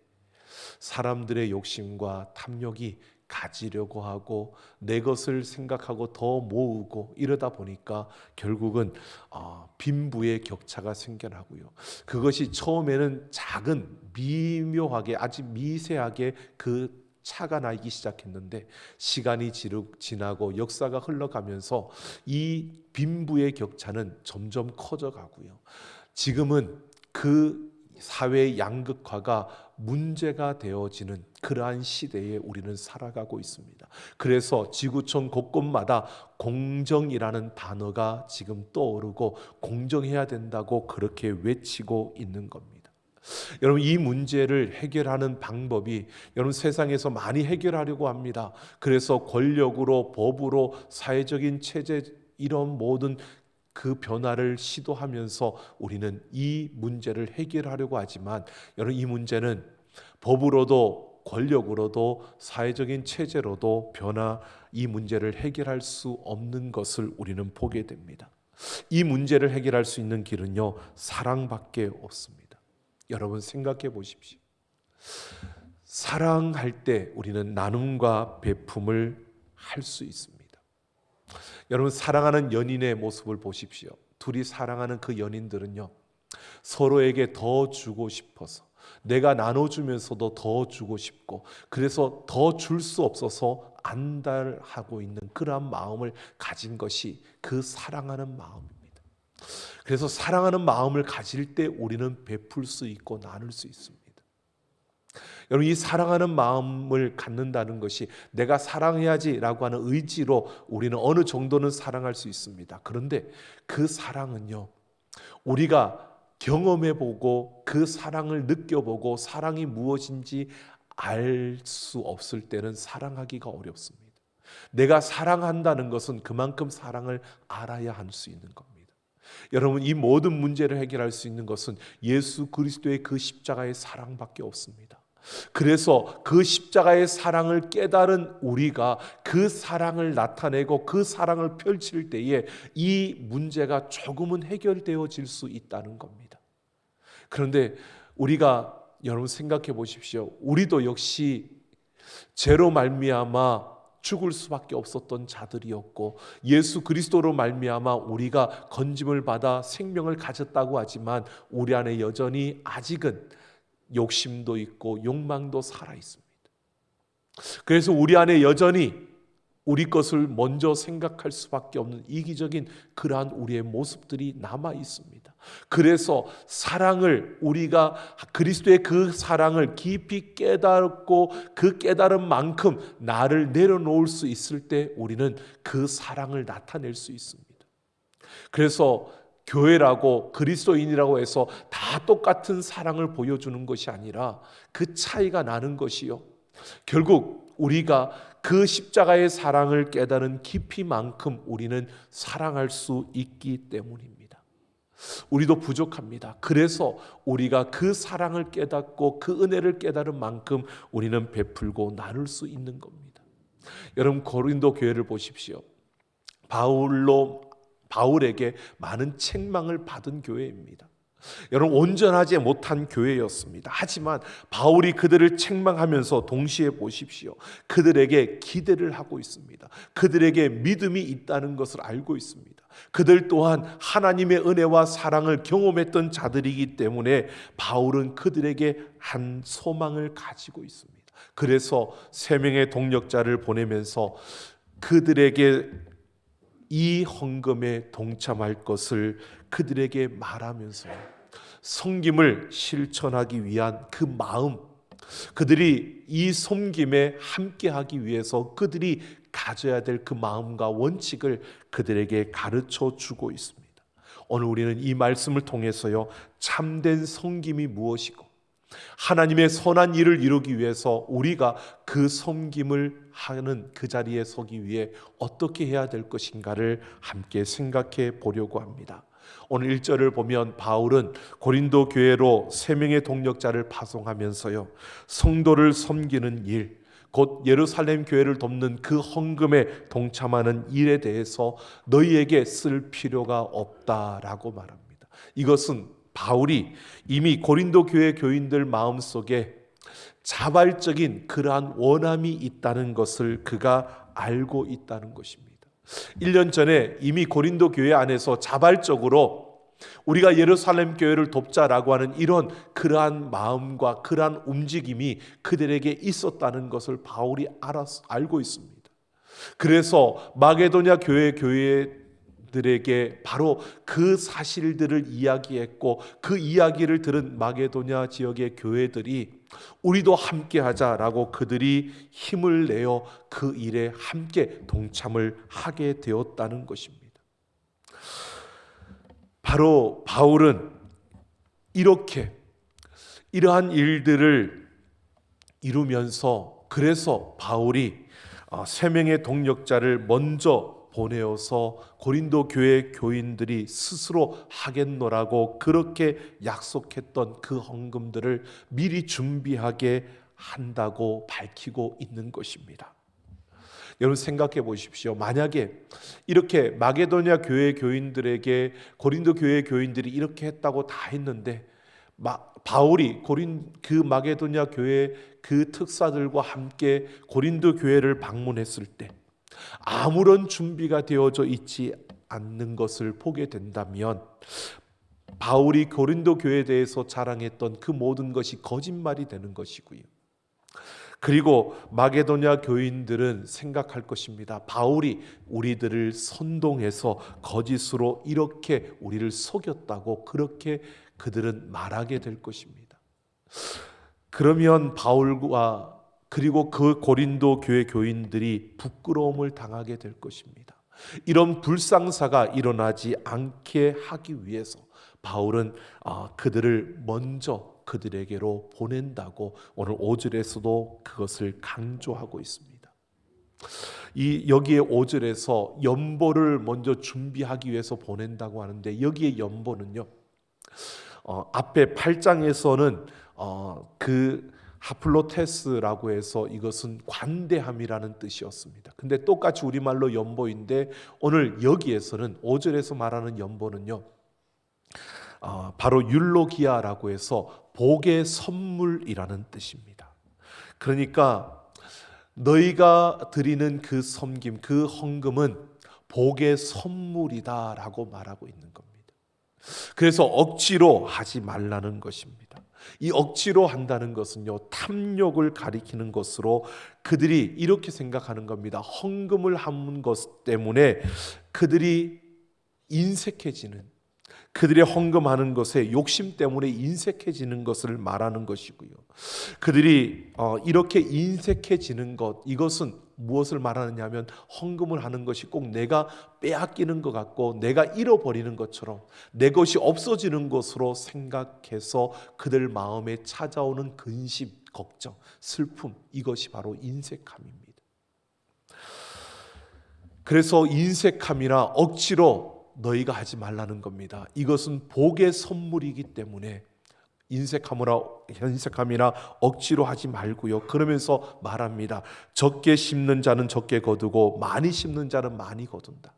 사람들의 욕심과 탐욕이 가지려고 하고 내 것을 생각하고 더 모으고 이러다 보니까 결국은 빈부의 격차가 생겨나고요. 그것이 처음에는 작은 미묘하게 아주 미세하게 그 차가 나기 시작했는데 시간이 지나고 역사가 흘러가면서 이 빈부의 격차는 점점 커져가고요. 지금은 그 사회의 양극화가 문제가 되어지는 그러한 시대에 우리는 살아가고 있습니다. 그래서 지구촌 곳곳마다 공정이라는 단어가 지금 떠오르고 공정해야 된다고 그렇게 외치고 있는 겁니다. 여러분, 이 문제를 해결하는 방법이 여러분 세상에서 많이 해결하려고 합니다. 그래서 권력으로, 법으로, 사회적인 체제 이런 모든 그 변화를 시도하면서 우리는 이 문제를 해결하려고 하지만 여러분, 이 문제는 법으로도 권력으로도 사회적인 체제로도 이 문제를 해결할 수 없는 것을 우리는 보게 됩니다. 이 문제를 해결할 수 있는 길은요, 사랑밖에 없습니다. 여러분 생각해 보십시오. 사랑할 때 우리는 나눔과 배품을 할 수 있습니다. 여러분, 사랑하는 연인의 모습을 보십시오. 둘이 사랑하는 그 연인들은요, 서로에게 더 주고 싶어서, 내가 나눠주면서도 더 주고 싶고, 그래서 더 줄 수 없어서 안달하고 있는 그러한 마음을 가진 것이 그 사랑하는 마음입니다. 그래서 사랑하는 마음을 가질 때 우리는 베풀 수 있고 나눌 수 있습니다. 여러분, 이 사랑하는 마음을 갖는다는 것이 내가 사랑해야지라고 하는 의지로 우리는 어느 정도는 사랑할 수 있습니다. 그런데 그 사랑은요, 우리가 경험해보고 그 사랑을 느껴보고 사랑이 무엇인지 알 수 없을 때는 사랑하기가 어렵습니다. 내가 사랑한다는 것은 그만큼 사랑을 알아야 할 수 있는 겁니다. 여러분, 이 모든 문제를 해결할 수 있는 것은 예수 그리스도의 그 십자가의 사랑밖에 없습니다. 그래서 그 십자가의 사랑을 깨달은 우리가 그 사랑을 나타내고 그 사랑을 펼칠 때에 이 문제가 조금은 해결되어질 수 있다는 겁니다. 그런데 우리가 여러분 생각해 보십시오. 우리도 역시 죄로 말미암아 죽을 수밖에 없었던 자들이었고, 예수 그리스도로 말미암아 우리가 건짐을 받아 생명을 가졌다고 하지만 우리 안에 여전히 아직은 욕심도 있고 욕망도 살아 있습니다. 그래서 우리 안에 여전히 우리 것을 먼저 생각할 수밖에 없는 이기적인 그러한 우리의 모습들이 남아 있습니다. 그래서 사랑을, 우리가 그리스도의 그 사랑을 깊이 깨닫고 그 깨달은 만큼 나를 내려놓을 수 있을 때 우리는 그 사랑을 나타낼 수 있습니다. 그래서 교회라고 그리스도인이라고 해서 다 똑같은 사랑을 보여주는 것이 아니라 그 차이가 나는 것이요, 결국 우리가 그 십자가의 사랑을 깨달은 깊이만큼 우리는 사랑할 수 있기 때문입니다. 우리도 부족합니다. 그래서 우리가 그 사랑을 깨닫고 그 은혜를 깨달은 만큼 우리는 베풀고 나눌 수 있는 겁니다. 여러분, 고린도 교회를 보십시오. 바울에게 많은 책망을 받은 교회입니다. 여러분, 온전하지 못한 교회였습니다. 하지만 바울이 그들을 책망하면서 동시에 보십시오, 그들에게 기대를 하고 있습니다. 그들에게 믿음이 있다는 것을 알고 있습니다. 그들 또한 하나님의 은혜와 사랑을 경험했던 자들이기 때문에 바울은 그들에게 한 소망을 가지고 있습니다. 그래서 3명의 동역자를 보내면서 그들에게 이 헌금에 동참할 것을 그들에게 말하면서 섬김을 실천하기 위한 그 마음, 그들이 이 섬김에 함께하기 위해서 그들이 가져야 될 그 마음과 원칙을 그들에게 가르쳐 주고 있습니다. 오늘 우리는 이 말씀을 통해서요, 참된 섬김이 무엇이고 하나님의 선한 일을 이루기 위해서 우리가 그 섬김을 하는 그 자리에 서기 위해 어떻게 해야 될 것인가를 함께 생각해 보려고 합니다. 오늘 1절을 보면 바울은 고린도 교회로 3명의 동역자를 파송하면서요, 성도를 섬기는 일, 곧 예루살렘 교회를 돕는 그 헌금에 동참하는 일에 대해서 너희에게 쓸 필요가 없다라고 말합니다. 이것은 바울이 이미 고린도 교회 교인들 마음속에 자발적인 그러한 원함이 있다는 것을 그가 알고 있다는 것입니다. 1년 전에 이미 고린도 교회 안에서 자발적으로 우리가 예루살렘 교회를 돕자라고 하는 이런 그러한 마음과 그러한 움직임이 그들에게 있었다는 것을 바울이 알고 있습니다. 그래서 마게도냐 교회들에게 바로 그 사실들을 이야기했고, 그 이야기를 들은 마게도냐 지역의 교회들이 우리도 함께 하자라고 그들이 힘을 내어 그 일에 함께 동참을 하게 되었다는 것입니다. 바로 바울은 이러한 일들을 이루면서, 그래서 바울이 3명의 동역자를 먼저 보내어서 고린도 교회 교인들이 스스로 하겠노라고 그렇게 약속했던 그 헌금들을 미리 준비하게 한다고 밝히고 있는 것입니다. 여러분 생각해 보십시오. 만약에 이렇게 마게도냐 교회 교인들에게 고린도 교회 교인들이 이렇게 했다고 다 했는데 바울이 그 마게도냐 교회 그 특사들과 함께 고린도 교회를 방문했을 때 아무런 준비가 되어져 있지 않는 것을 보게 된다면 바울이 고린도 교회에 대해서 자랑했던 그 모든 것이 거짓말이 되는 것이고요. 그리고 마게도냐 교인들은 생각할 것입니다. 바울이 우리들을 선동해서 거짓으로 이렇게 우리를 속였다고 그렇게 그들은 말하게 될 것입니다. 그러면 바울과 그리고 그 고린도 교회 교인들이 부끄러움을 당하게 될 것입니다. 이런 불상사가 일어나지 않게 하기 위해서 바울은 그들을 먼저 그들에게로 보낸다고 오늘 5절에서도 그것을 강조하고 있습니다. 여기에 5절에서 연보를 먼저 준비하기 위해서 보낸다고 하는데, 여기에 연보는요, 앞에 8장에서는 그 하플로테스라고 해서 이것은 관대함이라는 뜻이었습니다. 근데 똑같이 우리말로 연보인데 오늘 여기에서는 5절에서 말하는 연보는요, 바로 율로기아라고 해서 복의 선물이라는 뜻입니다. 그러니까 너희가 드리는 그 섬김, 그 헌금은 복의 선물이다라고 말하고 있는 겁니다. 그래서 억지로 하지 말라는 것입니다. 이 억지로 한다는 것은요, 탐욕을 가리키는 것으로 그들이 이렇게 생각하는 겁니다. 헌금을 한 것 때문에 그들이 인색해지는, 그들의 헌금하는 것에 욕심 때문에 인색해지는 것을 말하는 것이고요. 그들이 이렇게 인색해지는 것, 이것은 무엇을 말하느냐 하면 헌금을 하는 것이 꼭 내가 빼앗기는 것 같고 내가 잃어버리는 것처럼 내 것이 없어지는 것으로 생각해서 그들 마음에 찾아오는 근심, 걱정, 슬픔, 이것이 바로 인색함입니다. 그래서 인색함이나 억지로 너희가 하지 말라는 겁니다. 이것은 복의 선물이기 때문에 인색함이나 억지로 하지 말고요. 그러면서 말합니다. 적게 심는 자는 적게 거두고 많이 심는 자는 많이 거둔다.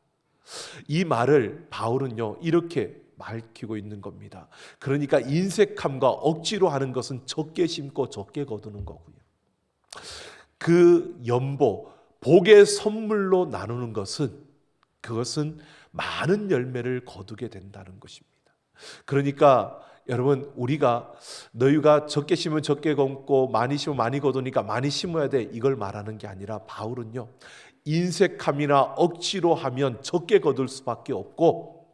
이 말을 바울은요, 이렇게 밝히고 있는 겁니다. 그러니까 인색함과 억지로 하는 것은 적게 심고 적게 거두는 거고요. 그 연보, 복의 선물로 나누는 것은, 그것은 많은 열매를 거두게 된다는 것입니다. 그러니까 여러분, 너희가 적게 심으면 적게 거두고 많이 심으면 많이 거두니까 많이 심어야 돼, 이걸 말하는 게 아니라 바울은요, 인색함이나 억지로 하면 적게 거둘 수밖에 없고,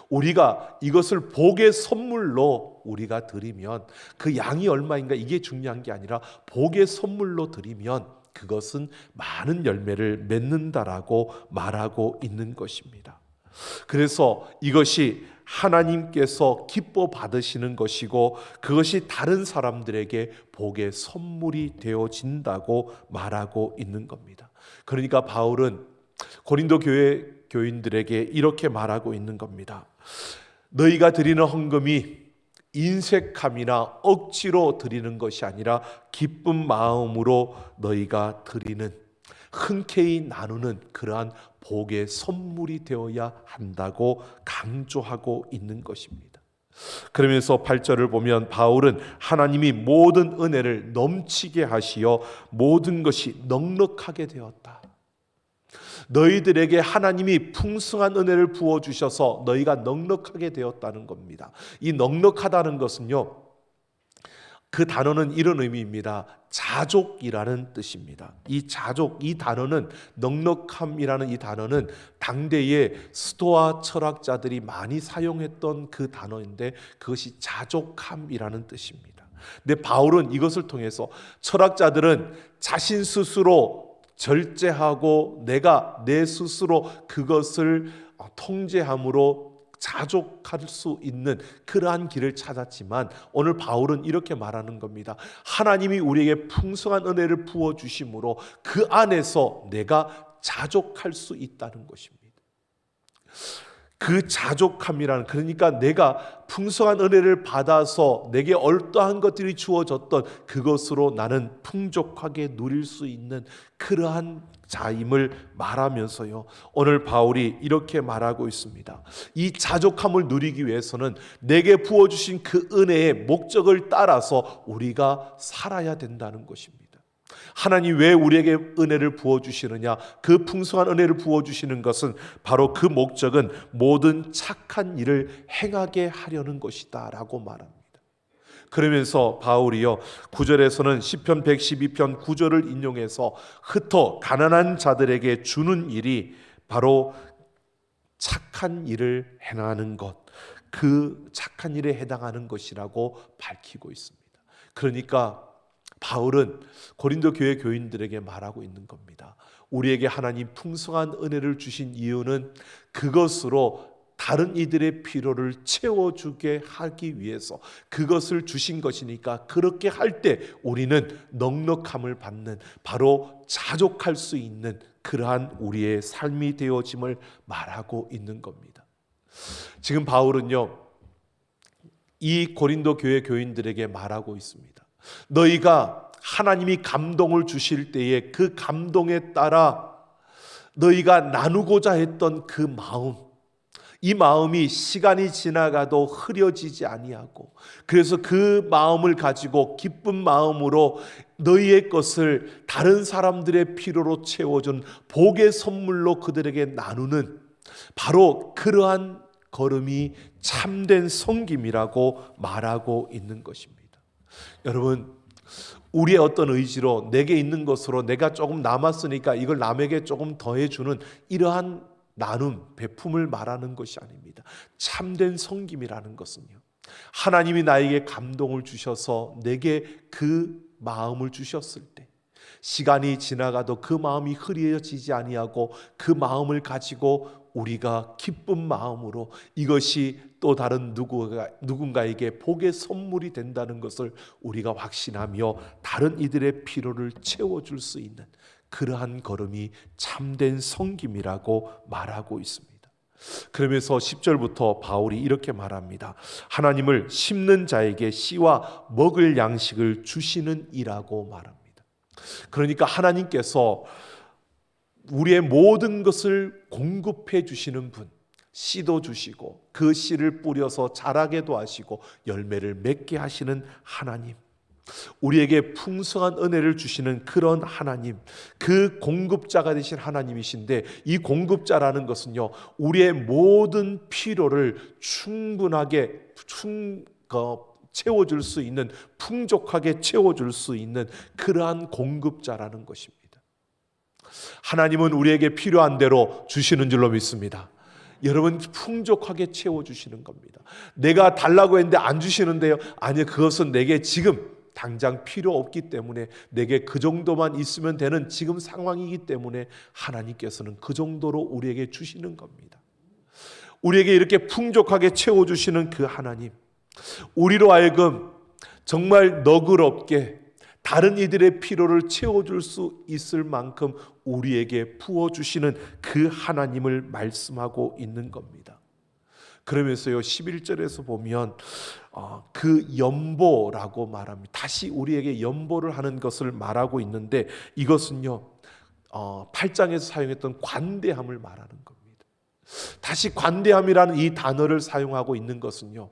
우리가 이것을 복의 선물로 우리가 드리면, 그 양이 얼마인가 이게 중요한 게 아니라 복의 선물로 드리면 그것은 많은 열매를 맺는다라고 말하고 있는 것입니다. 그래서 이것이 하나님께서 기뻐 받으시는 것이고 그것이 다른 사람들에게 복의 선물이 되어진다고 말하고 있는 겁니다. 그러니까 바울은 고린도 교회 교인들에게 이렇게 말하고 있는 겁니다. 너희가 드리는 헌금이 인색함이나 억지로 드리는 것이 아니라 기쁜 마음으로 너희가 드리는, 흔쾌히 나누는 그러한 복의 선물이 되어야 한다고 강조하고 있는 것입니다. 그러면서 8절을 보면 바울은 하나님이 모든 은혜를 넘치게 하시어 모든 것이 넉넉하게 되었다. 너희들에게 하나님이 풍성한 은혜를 부어주셔서 너희가 넉넉하게 되었다는 겁니다. 이 넉넉하다는 것은요, 그 단어는 이런 의미입니다. 자족이라는 뜻입니다. 이 자족, 이 단어는, 넉넉함이라는 이 단어는 당대의 스토아 철학자들이 많이 사용했던 그 단어인데 그것이 자족함이라는 뜻입니다. 근데 바울은 이것을 통해서 철학자들은 자신 스스로 절제하고 내가 내 스스로 그것을 통제함으로 자족할 수 있는 그러한 길을 찾았지만 오늘 바울은 이렇게 말하는 겁니다. 하나님이 우리에게 풍성한 은혜를 부어주심으로 그 안에서 내가 자족할 수 있다는 것입니다. 그 자족함이라는, 그러니까 내가 풍성한 은혜를 받아서 내게 어떠한 것들이 주어졌던 그것으로 나는 풍족하게 누릴 수 있는 그러한 자임을 말하면서요, 오늘 바울이 이렇게 말하고 있습니다. 이 자족함을 누리기 위해서는 내게 부어주신 그 은혜의 목적을 따라서 우리가 살아야 된다는 것입니다. 하나님 왜 우리에게 은혜를 부어주시느냐? 그 풍성한 은혜를 부어주시는 것은 바로 그 목적은 모든 착한 일을 행하게 하려는 것이다 라고 말합니다. 그러면서 바울이요, 9절에서는 시편 112편 9절을 인용해서 흩어 가난한 자들에게 주는 일이 바로 착한 일을 행하는 것, 그 착한 일에 해당하는 것이라고 밝히고 있습니다. 그러니까 바울은 고린도 교회 교인들에게 말하고 있는 겁니다. 우리에게 하나님 풍성한 은혜를 주신 이유는 그것으로 다른 이들의 필요를 채워주게 하기 위해서 그것을 주신 것이니까, 그렇게 할 때 우리는 넉넉함을 받는, 바로 자족할 수 있는 그러한 우리의 삶이 되어짐을 말하고 있는 겁니다. 지금 바울은요, 이 고린도 교회 교인들에게 말하고 있습니다. 너희가 하나님이 감동을 주실 때에 그 감동에 따라 너희가 나누고자 했던 그 마음, 이 마음이 시간이 지나가도 흐려지지 아니하고, 그래서 그 마음을 가지고 기쁜 마음으로 너희의 것을 다른 사람들의 필요로 채워준 복의 선물로 그들에게 나누는, 바로 그러한 걸음이 참된 섬김이라고 말하고 있는 것입니다. 여러분, 우리의 어떤 의지로 내게 있는 것으로 내가 조금 남았으니까 이걸 남에게 조금 더해주는 이러한 나눔, 베품을 말하는 것이 아닙니다. 참된 섬김이라는 것은요, 하나님이 나에게 감동을 주셔서 내게 그 마음을 주셨을 때 시간이 지나가도 그 마음이 흐려지지 아니하고 그 마음을 가지고 우리가 기쁜 마음으로 이것이 또 다른 누군가에게 복의 선물이 된다는 것을 우리가 확신하며 다른 이들의 필요를 채워줄 수 있는 그러한 걸음이 참된 섬김이라고 말하고 있습니다. 그러면서 10절부터 바울이 이렇게 말합니다. 하나님을 심는 자에게 씨와 먹을 양식을 주시는 이라고 말합니다. 그러니까 하나님께서 우리의 모든 것을 공급해 주시는 분, 씨도 주시고 그 씨를 뿌려서 자라게도 하시고 열매를 맺게 하시는 하나님, 우리에게 풍성한 은혜를 주시는 그런 하나님, 그 공급자가 되신 하나님이신데, 이 공급자라는 것은요, 우리의 모든 필요를 충분하게 채워줄 수 있는, 풍족하게 채워줄 수 있는 그러한 공급자라는 것입니다. 하나님은 우리에게 필요한 대로 주시는 줄로 믿습니다. 여러분, 풍족하게 채워주시는 겁니다. 내가 달라고 했는데 안 주시는데요, 아니, 그것은 내게 지금 당장 필요 없기 때문에, 내게 그 정도만 있으면 되는 지금 상황이기 때문에 하나님께서는 그 정도로 우리에게 주시는 겁니다. 우리에게 이렇게 풍족하게 채워주시는 그 하나님, 우리로 하여금 정말 너그럽게 다른 이들의 필요를 채워줄 수 있을 만큼 우리에게 부어주시는 그 하나님을 말씀하고 있는 겁니다. 그러면서요, 11절에서 보면 그 연보라고 말합니다. 다시 우리에게 연보를 하는 것을 말하고 있는데, 이것은요 8장에서 사용했던 관대함을 말하는 겁니다. 다시 관대함이라는 이 단어를 사용하고 있는 것은요,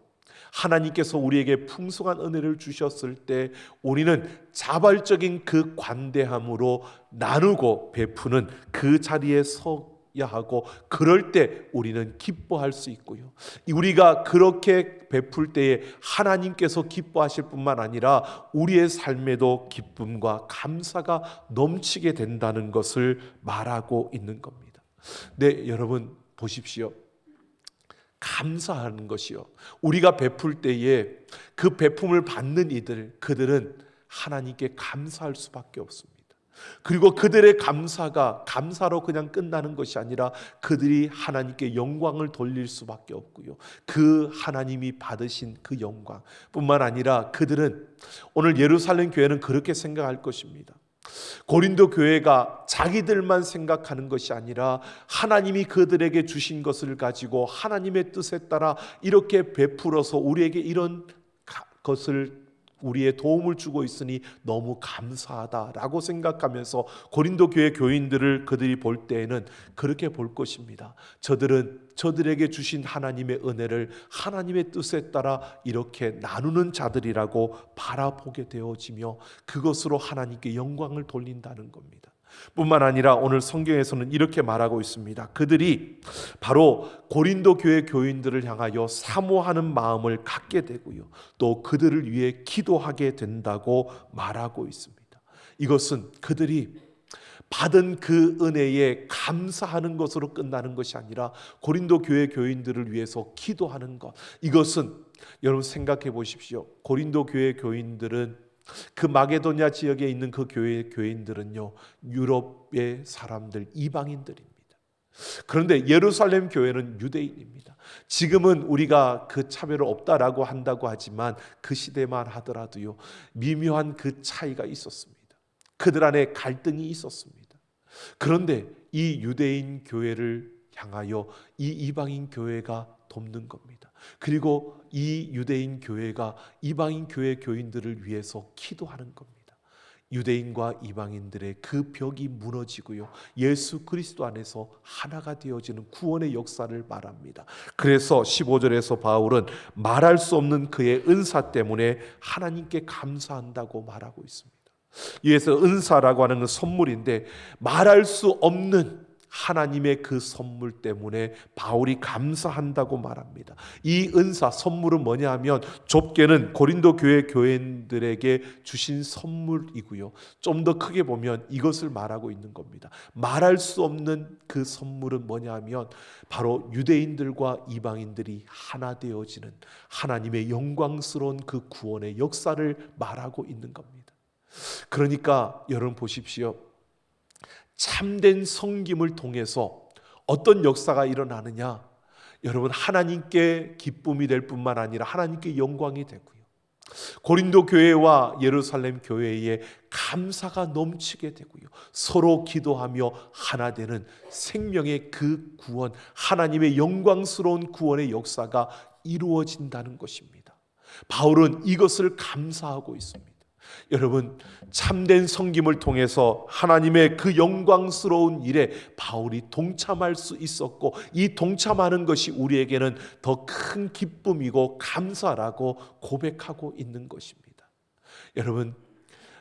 하나님께서 우리에게 풍성한 은혜를 주셨을 때 우리는 자발적인 그 관대함으로 나누고 베푸는 그 자리에 서야 하고, 그럴 때 우리는 기뻐할 수 있고요. 우리가 그렇게 베풀 때에 하나님께서 기뻐하실 뿐만 아니라 우리의 삶에도 기쁨과 감사가 넘치게 된다는 것을 말하고 있는 겁니다. 네, 여러분 보십시오. 감사하는 것이요, 우리가 베풀 때에 그 베품을 받는 그들은 하나님께 감사할 수밖에 없습니다. 그리고 그들의 감사가 감사로 그냥 끝나는 것이 아니라 그들이 하나님께 영광을 돌릴 수밖에 없고요, 그 하나님이 받으신 그 영광 뿐만 아니라 그들은, 오늘 예루살렘 교회는 그렇게 생각할 것입니다. 고린도 교회가 자기들만 생각하는 것이 아니라 하나님이 그들에게 주신 것을 가지고 하나님의 뜻에 따라 이렇게 베풀어서 우리에게 이런 것을, 우리의 도움을 주고 있으니 너무 감사하다라고 생각하면서 고린도 교회 교인들을 그들이 볼 때에는 그렇게 볼 것입니다. 저들에게 주신 하나님의 은혜를 하나님의 뜻에 따라 이렇게 나누는 자들이라고 바라보게 되어지며 그것으로 하나님께 영광을 돌린다는 겁니다. 뿐만 아니라 오늘 성경에서는 이렇게 말하고 있습니다. 그들이 바로 고린도 교회 교인들을 향하여 사모하는 마음을 갖게 되고요, 또 그들을 위해 기도하게 된다고 말하고 있습니다. 이것은 그들이 받은 그 은혜에 감사하는 것으로 끝나는 것이 아니라 고린도 교회 교인들을 위해서 기도하는 것, 이것은 여러분 생각해 보십시오. 고린도 교회 교인들은, 그 마게도냐 지역에 있는 그 교회 교인들은요, 유럽의 사람들, 이방인들입니다. 그런데 예루살렘 교회는 유대인입니다. 지금은 우리가 그 차별을 없다라고 한다고 하지만 그 시대만 하더라도요, 미묘한 그 차이가 있었습니다. 그들 안에 갈등이 있었습니다. 그런데 이 유대인 교회를 향하여 이 이방인 교회가 돕는 겁니다. 그리고 이 유대인 교회가 이방인 교회 교인들을 위해서 기도하는 겁니다. 유대인과 이방인들의 그 벽이 무너지고요, 예수 그리스도 안에서 하나가 되어지는 구원의 역사를 말합니다. 그래서 15절에서 바울은 말할 수 없는 그의 은사 때문에 하나님께 감사한다고 말하고 있습니다. 이에서 은사라고 하는 건 선물인데, 말할 수 없는 하나님의 그 선물 때문에 바울이 감사한다고 말합니다. 이 은사, 선물은 뭐냐 하면 좁게는 고린도 교회 교인들에게 주신 선물이고요, 좀 더 크게 보면 이것을 말하고 있는 겁니다. 말할 수 없는 그 선물은 뭐냐 하면 바로 유대인들과 이방인들이 하나 되어지는 하나님의 영광스러운 그 구원의 역사를 말하고 있는 겁니다. 그러니까 여러분 보십시오. 참된 섬김을 통해서 어떤 역사가 일어나느냐, 여러분 하나님께 기쁨이 될 뿐만 아니라 하나님께 영광이 되고요, 고린도 교회와 예루살렘 교회에 감사가 넘치게 되고요, 서로 기도하며 하나 되는 생명의 그 구원, 하나님의 영광스러운 구원의 역사가 이루어진다는 것입니다. 바울은 이것을 감사하고 있습니다. 여러분, 참된 섬김을 통해서 하나님의 그 영광스러운 일에 바울이 동참할 수 있었고, 이 동참하는 것이 우리에게는 더 큰 기쁨이고 감사라고 고백하고 있는 것입니다. 여러분,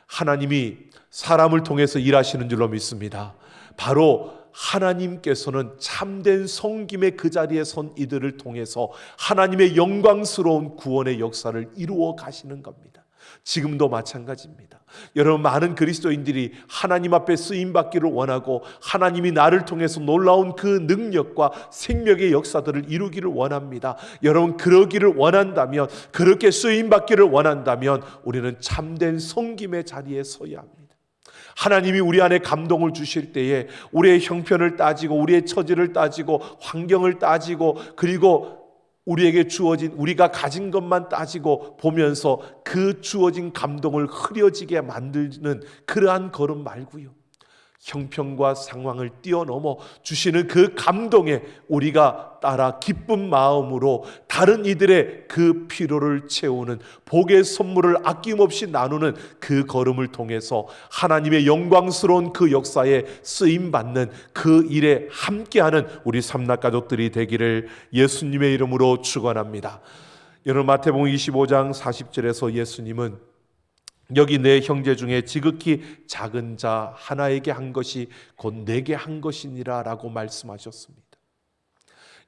하나님이 사람을 통해서 일하시는 줄로 믿습니다. 바로 하나님께서는 참된 섬김의 그 자리에 선 이들을 통해서 하나님의 영광스러운 구원의 역사를 이루어 가시는 겁니다. 지금도 마찬가지입니다. 여러분, 많은 그리스도인들이 하나님 앞에 쓰임받기를 원하고 하나님이 나를 통해서 놀라운 그 능력과 생명의 역사들을 이루기를 원합니다. 여러분, 그러기를 원한다면, 그렇게 쓰임받기를 원한다면 우리는 참된 섬김의 자리에 서야 합니다. 하나님이 우리 안에 감동을 주실 때에 우리의 형편을 따지고 우리의 처지를 따지고 환경을 따지고 그리고 우리에게 주어진, 우리가 가진 것만 따지고 보면서 그 주어진 감동을 흐려지게 만드는 그러한 걸음 말고요, 형편과 상황을 뛰어넘어 주시는 그 감동에 우리가 따라 기쁜 마음으로 다른 이들의 그 필요를 채우는 복의 선물을 아낌없이 나누는 그 걸음을 통해서 하나님의 영광스러운 그 역사에 쓰임받는 그 일에 함께하는 우리 삼락가족들이 되기를 예수님의 이름으로 축원합니다. 여러분 마태복음 25장 40절에서 예수님은 여기 내 형제 중에 지극히 작은 자 하나에게 한 것이 곧 내게 한 것이니라 라고 말씀하셨습니다.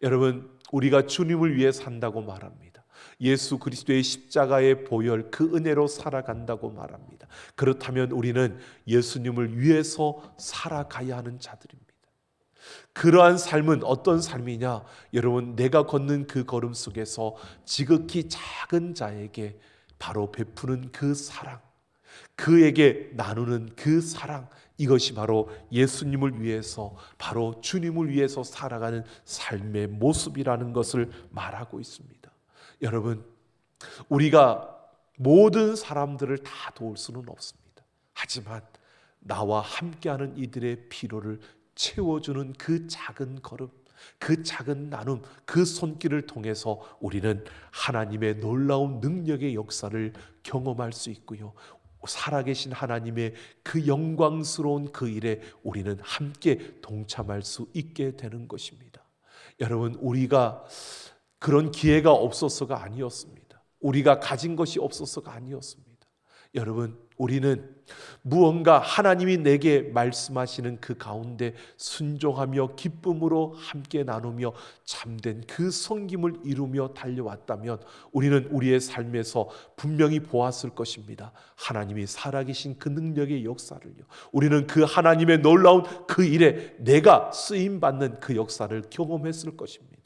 여러분, 우리가 주님을 위해 산다고 말합니다. 예수 그리스도의 십자가의 보혈, 그 은혜로 살아간다고 말합니다. 그렇다면 우리는 예수님을 위해서 살아가야 하는 자들입니다. 그러한 삶은 어떤 삶이냐? 여러분, 내가 걷는 그 걸음 속에서 지극히 작은 자에게 바로 베푸는 그 사랑, 그에게 나누는 그 사랑, 이것이 바로 예수님을 위해서, 바로 주님을 위해서 살아가는 삶의 모습이라는 것을 말하고 있습니다. 여러분, 우리가 모든 사람들을 다 도울 수는 없습니다. 하지만 나와 함께하는 이들의 필요를 채워주는 그 작은 걸음, 그 작은 나눔, 그 손길을 통해서 우리는 하나님의 놀라운 능력의 역사를 경험할 수 있고요, 살아계신 하나님의 그 영광스러운 그 일에 우리는 함께 동참할 수 있게 되는 것입니다. 여러분, 우리가 그런 기회가 없어서가 아니었습니다. 우리가 가진 것이 없어서가 아니었습니다. 여러분, 우리는 무언가 하나님이 내게 말씀하시는 그 가운데 순종하며 기쁨으로 함께 나누며 참된 그 섬김을 이루며 달려왔다면 우리는 우리의 삶에서 분명히 보았을 것입니다. 하나님이 살아계신 그 능력의 역사를요. 우리는 그 하나님의 놀라운 그 일에 내가 쓰임받는 그 역사를 경험했을 것입니다.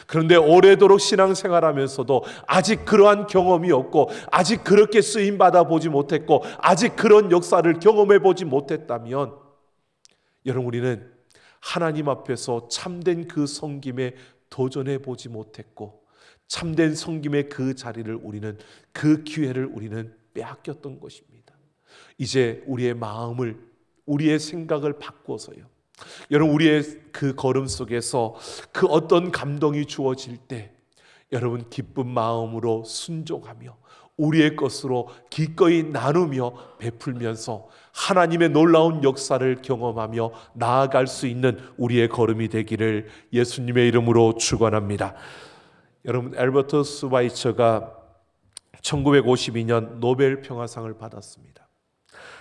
그런데 오래도록 신앙생활하면서도 아직 그러한 경험이 없고, 아직 그렇게 쓰임받아 보지 못했고, 아직 그런 역사를 경험해 보지 못했다면, 여러분, 우리는 하나님 앞에서 참된 그 섬김에 도전해 보지 못했고, 참된 섬김의 그 자리를 우리는, 그 기회를 우리는 빼앗겼던 것입니다. 이제 우리의 마음을, 우리의 생각을 바꿔서요, 여러분, 우리의 그 걸음 속에서 그 어떤 감동이 주어질 때 여러분 기쁜 마음으로 순종하며 우리의 것으로 기꺼이 나누며 베풀면서 하나님의 놀라운 역사를 경험하며 나아갈 수 있는 우리의 걸음이 되기를 예수님의 이름으로 축원합니다. 여러분, 알버트 스바이처가 1952년 노벨 평화상을 받았습니다.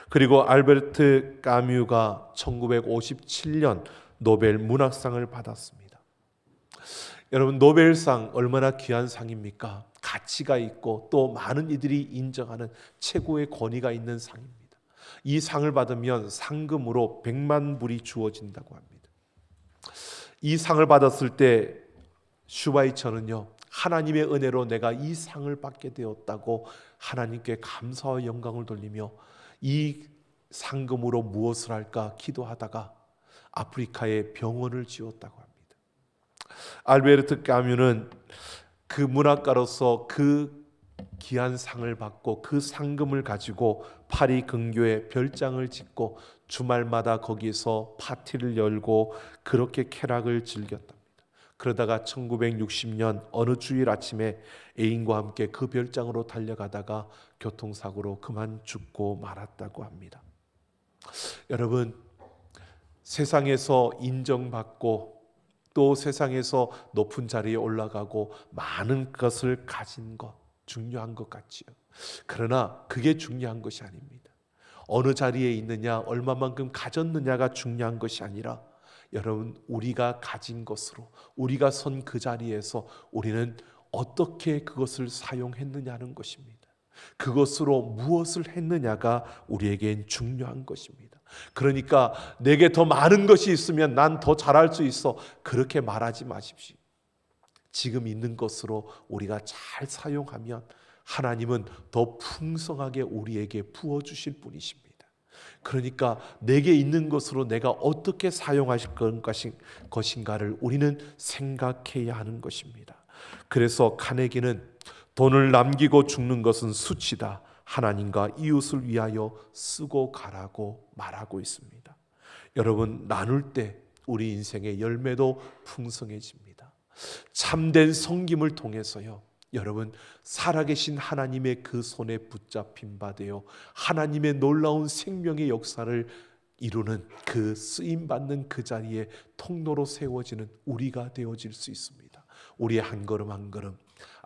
그리고 알베르트 까뮤가 1957년 노벨 문학상을 받았습니다. 여러분, 노벨상 얼마나 귀한 상입니까? 가치가 있고 또 많은 이들이 인정하는 최고의 권위가 있는 상입니다. 이 상을 받으면 상금으로 100만 불이 주어진다고 합니다. 이 상을 받았을 때 슈바이처는요, 하나님의 은혜로 내가 이 상을 받게 되었다고 하나님께 감사와 영광을 돌리며 이 상금으로 무엇을 할까 기도하다가 아프리카에 병원을 지었다고 합니다. 알베르트 까뮤는 그 문학가로서 그 귀한 상을 받고 그 상금을 가지고 파리 근교에 별장을 짓고 주말마다 거기서 파티를 열고 그렇게 쾌락을 즐겼답니다. 그러다가 1960년 어느 주일 아침에 애인과 함께 그 별장으로 달려가다가 교통사고로 그만 죽고 말았다고 합니다. 여러분, 세상에서 인정받고 또 세상에서 높은 자리에 올라가고 많은 것을 가진 것 중요한 것 같지요. 그러나 그게 중요한 것이 아닙니다. 어느 자리에 있느냐, 얼마만큼 가졌느냐가 중요한 것이 아니라 여러분, 우리가 가진 것으로 우리가 선 그 자리에서 우리는 어떻게 그것을 사용했느냐는 것입니다. 그것으로 무엇을 했느냐가 우리에겐 중요한 것입니다. 그러니까 내게 더 많은 것이 있으면 난 더 잘할 수 있어, 그렇게 말하지 마십시오. 지금 있는 것으로 우리가 잘 사용하면 하나님은 더 풍성하게 우리에게 부어주실 분이십니다. 그러니까 내게 있는 것으로 내가 어떻게 사용하실 것인가를 우리는 생각해야 하는 것입니다. 그래서 카네기는 돈을 남기고 죽는 것은 수치다, 하나님과 이웃을 위하여 쓰고 가라고 말하고 있습니다. 여러분, 나눌 때 우리 인생의 열매도 풍성해집니다. 참된 섬김을 통해서요, 여러분, 살아계신 하나님의 그 손에 붙잡힌 바 되어 하나님의 놀라운 생명의 역사를 이루는 그 쓰임받는 그 자리에 통로로 세워지는 우리가 되어질 수 있습니다. 우리의 한 걸음 한 걸음,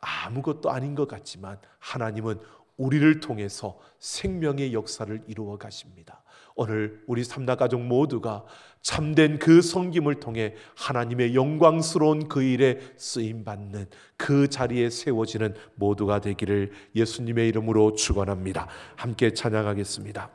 아무것도 아닌 것 같지만 하나님은 우리를 통해서 생명의 역사를 이루어 가십니다. 오늘 우리 삼다가족 모두가 참된 그 섬김을 통해 하나님의 영광스러운 그 일에 쓰임받는 그 자리에 세워지는 모두가 되기를 예수님의 이름으로 축원합니다. 함께 찬양하겠습니다.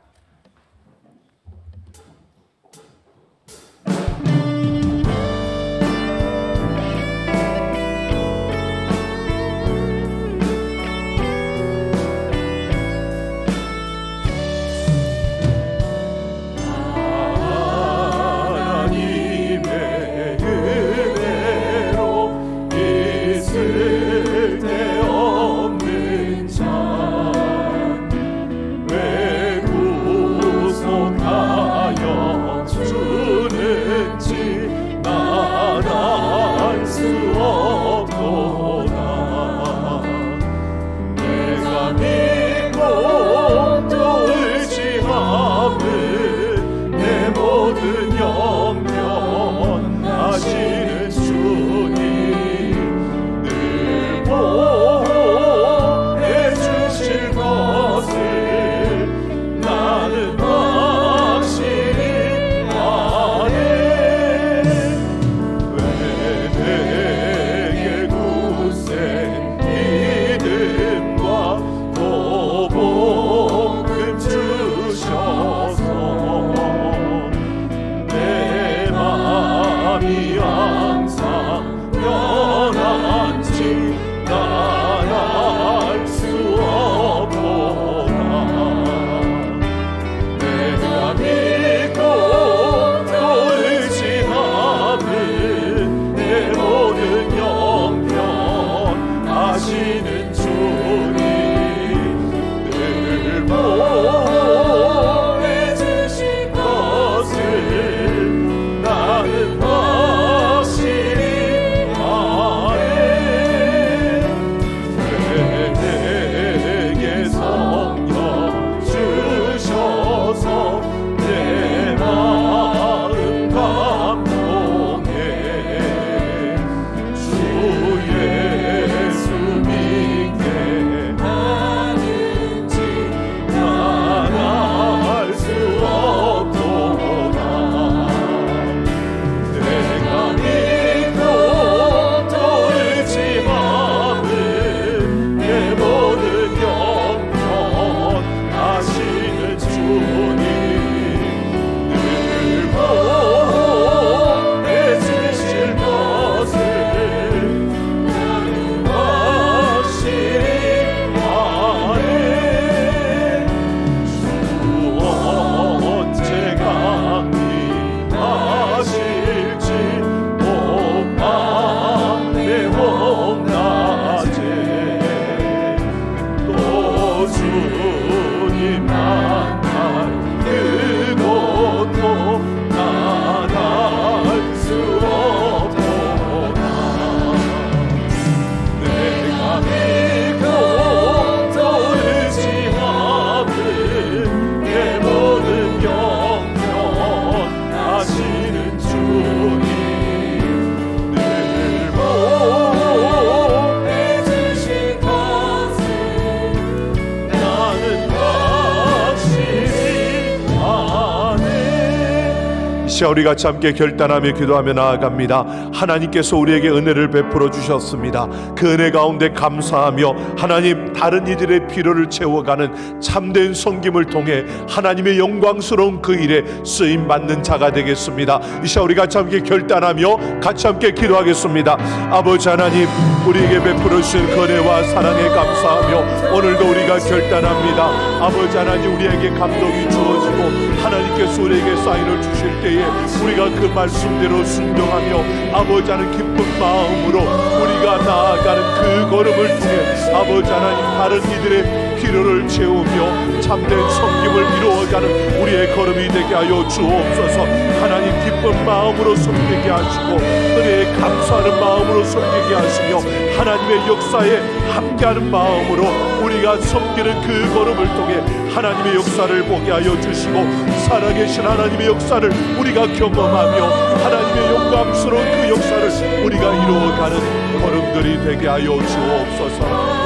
우리 같이 함께 결단하며 기도하며 나아갑니다. 하나님께서 우리에게 은혜를 베풀어 주셨습니다. 그 은혜 가운데 감사하며 하나님 다른 이들의 필요를 채워가는 참된 섬김을 통해 하나님의 영광스러운 그 일에 쓰임받는 자가 되겠습니다. 이 시간 우리 같이 함께 결단하며 같이 함께 기도하겠습니다. 아버지 하나님, 우리에게 베풀어 주신 그 은혜와 사랑에 감사하며 오늘도 우리가 결단합니다. 아버지 하나님, 우리에게 감동이 주어지고 하나님께서 우리에게 사인을 주실 때에 우리가 그 말씀대로 순종하며 아버지 하나님 기쁜 마음으로 우리가 나아가는 그 걸음을 통해 아버지 하나님 다른 이들의 필요를 채우며 참된 섬김을 이루어가는 우리의 걸음이 되게 하여 주옵소서. 하나님 기쁜 마음으로 섬기게 하시고 은혜에 감사하는 마음으로 섬기게 하시며 하나님의 역사에 함께하는 마음으로 우리가 섬기는 그 걸음을 통해 하나님의 역사를 보게 하여 주시고 살아계신 하나님의 역사를 우리가 경험하며 하나님의 영광 영광스러운 그 역사를 우리가 이루어가는 걸음들이 되게 하여 주옵소서.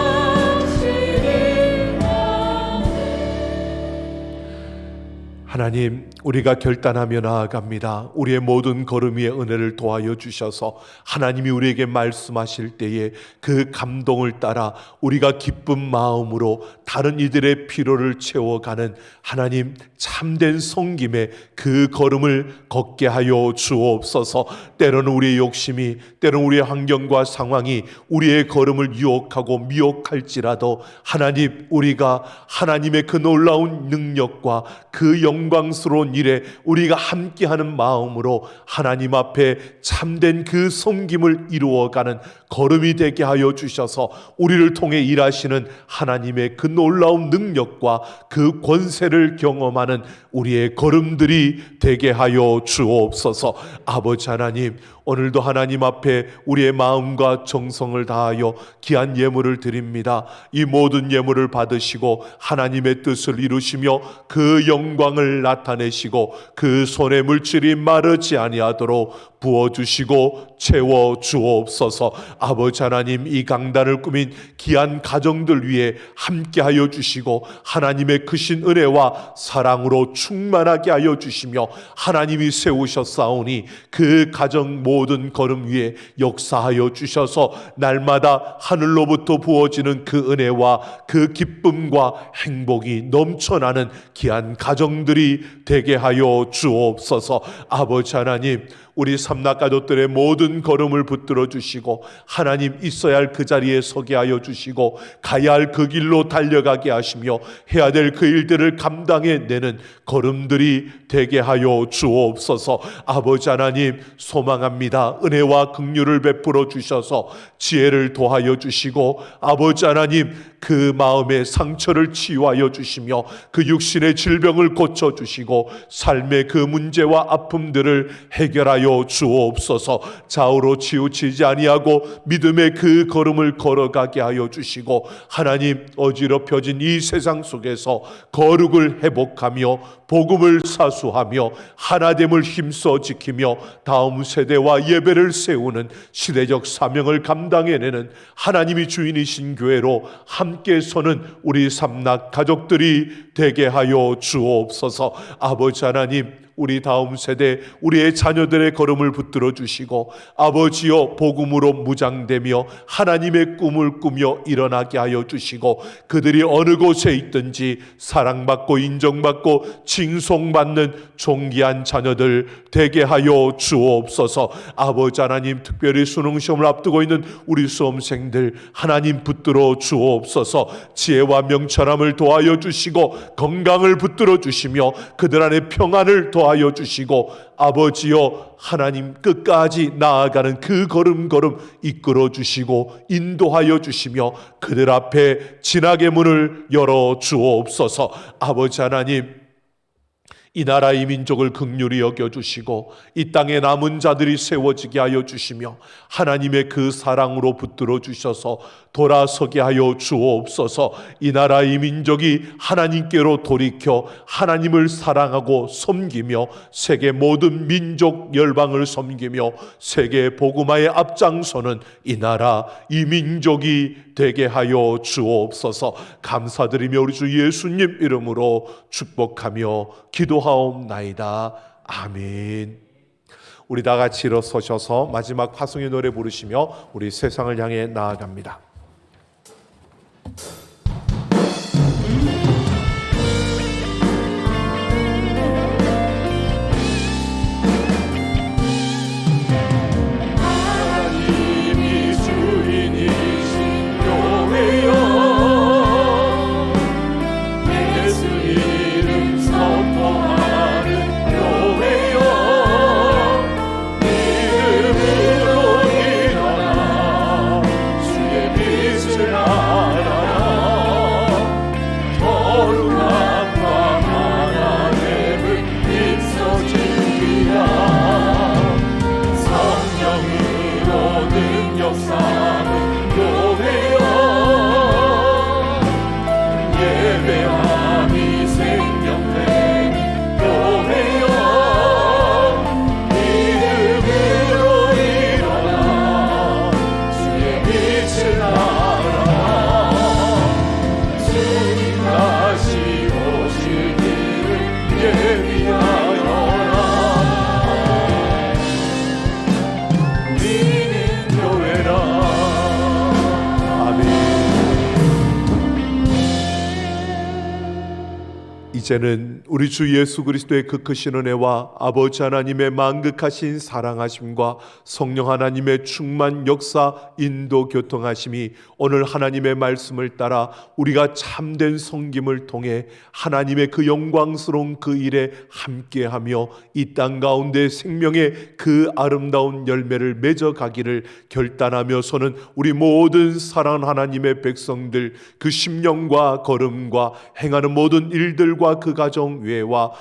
하나님, 우리가 결단하며 나아갑니다. 우리의 모든 걸음 위에 은혜를 도와여 주셔서 하나님이 우리에게 말씀하실 때에 그 감동을 따라 우리가 기쁜 마음으로 다른 이들의 필요를 채워가는 하나님 참된 섬김의 그 걸음을 걷게 하여 주옵소서. 때로는 우리의 욕심이, 때로는 우리의 환경과 상황이 우리의 걸음을 유혹하고 미혹할지라도 하나님, 우리가 하나님의 그 놀라운 능력과 그 영광스러운 일에 우리가 함께하는 마음으로 하나님 앞에 참된 그 섬김을 이루어가는 걸음이 되게 하여 주셔서 우리를 통해 일하시는 하나님의 그 놀라운 능력과 그 권세를 경험하는 우리의 걸음들이 되게 하여 주옵소서. 아버지 하나님, 오늘도 하나님 앞에 우리의 마음과 정성을 다하여 귀한 예물을 드립니다. 이 모든 예물을 받으시고 하나님의 뜻을 이루시며 그 영광을 나타내시고 그 손의 물질이 마르지 아니하도록 부어주시고 채워주옵소서. 아버지 하나님, 이 강단을 꾸민 귀한 가정들 위해 함께하여 주시고 하나님의 크신 은혜와 사랑으로 충만하게 하여 주시며 하나님이 세우셨사오니 그 가정 모든 걸음 위에 역사하여 주셔서 날마다 하늘로부터 부어지는 그 은혜와 그 기쁨과 행복이 넘쳐나는 귀한 가정들이 되게 하여 주옵소서. 아버지 하나님, 우리 삼락 가족들의 모든 걸음을 붙들어 주시고 하나님 있어야 할 그 자리에 서게 하여 주시고 가야 할 그 길로 달려가게 하시며 해야 될 그 일들을 감당해내는 걸음들이 되게 하여 주옵소서. 아버지 하나님, 소망합니다. 은혜와 긍휼을 베풀어 주셔서 지혜를 도하여 주시고 아버지 하나님, 그 마음의 상처를 치유하여 주시며 그 육신의 질병을 고쳐주시고 삶의 그 문제와 아픔들을 해결하여 주옵소서. 좌우로 치우치지 아니하고 믿음의 그 걸음을 걸어가게 하여 주시고 하나님, 어지럽혀진 이 세상 속에서 거룩을 회복하며 복음을 사수하며 하나됨을 힘써 지키며 다음 세대와 예배를 세우는 시대적 사명을 감당해내는 하나님이 주인이신 교회로 함께 서는 우리 삼락 가족들이 되게 하여 주옵소서. 아버지 하나님, 우리 다음 세대 우리의 자녀들의 걸음을 붙들어 주시고 아버지여 복음으로 무장되며 하나님의 꿈을 꾸며 일어나게 하여 주시고 그들이 어느 곳에 있든지 사랑받고 인정받고 칭송받는 존귀한 자녀들 되게 하여 주옵소서. 아버지 하나님, 특별히 수능시험을 앞두고 있는 우리 수험생들 하나님 붙들어 주옵소서. 지혜와 명철함을 도하여 주시고 건강을 붙들어 주시며 그들 안에 평안을 도하여 주시고 아버지여 하나님 끝까지 나아가는 그 걸음걸음 이끌어 주시고 인도하여 주시며 그들 앞에 진학의 문을 열어 주옵소서. 아버지 하나님, 이 나라 이 민족을 긍휼히 여겨주시고 이 땅에 남은 자들이 세워지게 하여 주시며 하나님의 그 사랑으로 붙들어 주셔서 돌아서게 하여 주옵소서. 이 나라 이 민족이 하나님께로 돌이켜 하나님을 사랑하고 섬기며 세계 모든 민족 열방을 섬기며 세계 복음화에 앞장서는 이 나라 이 민족이 되게 하여 주옵소서. 감사드리며 우리 주 예수님 이름으로 축복하며 기도하옵나이다. 아멘. 우리 다 같이 일어서셔서 마지막 화성의 노래 부르시며 우리 세상을 향해 나아갑니다.
생명된 교회여 믿음으로
이제는 우리 주 예수 그리스도의 그 크신 은혜와 아버지 하나님의 만극하신 사랑하심과 성령 하나님의 충만 역사 인도 교통하심이 오늘 하나님의 말씀을 따라 우리가 참된 섬김을 통해 하나님의 그 영광스러운 그 일에 함께하며 이 땅 가운데 생명의 그 아름다운 열매를 맺어가기를 결단하며서는 우리 모든 사랑하는 하나님의 백성들 그 심령과 걸음과 행하는 모든 일들과 그 가정 외와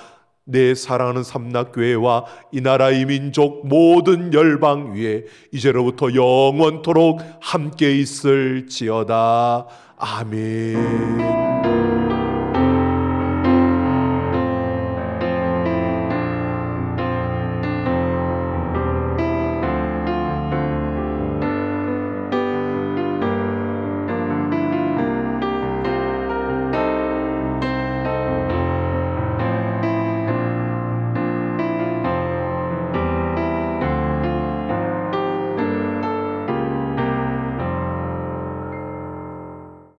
내 사랑하는 삼락교회와 이 나라 이 민족 모든 열방 위에 이제로부터 영원토록 함께 있을지어다. 아멘.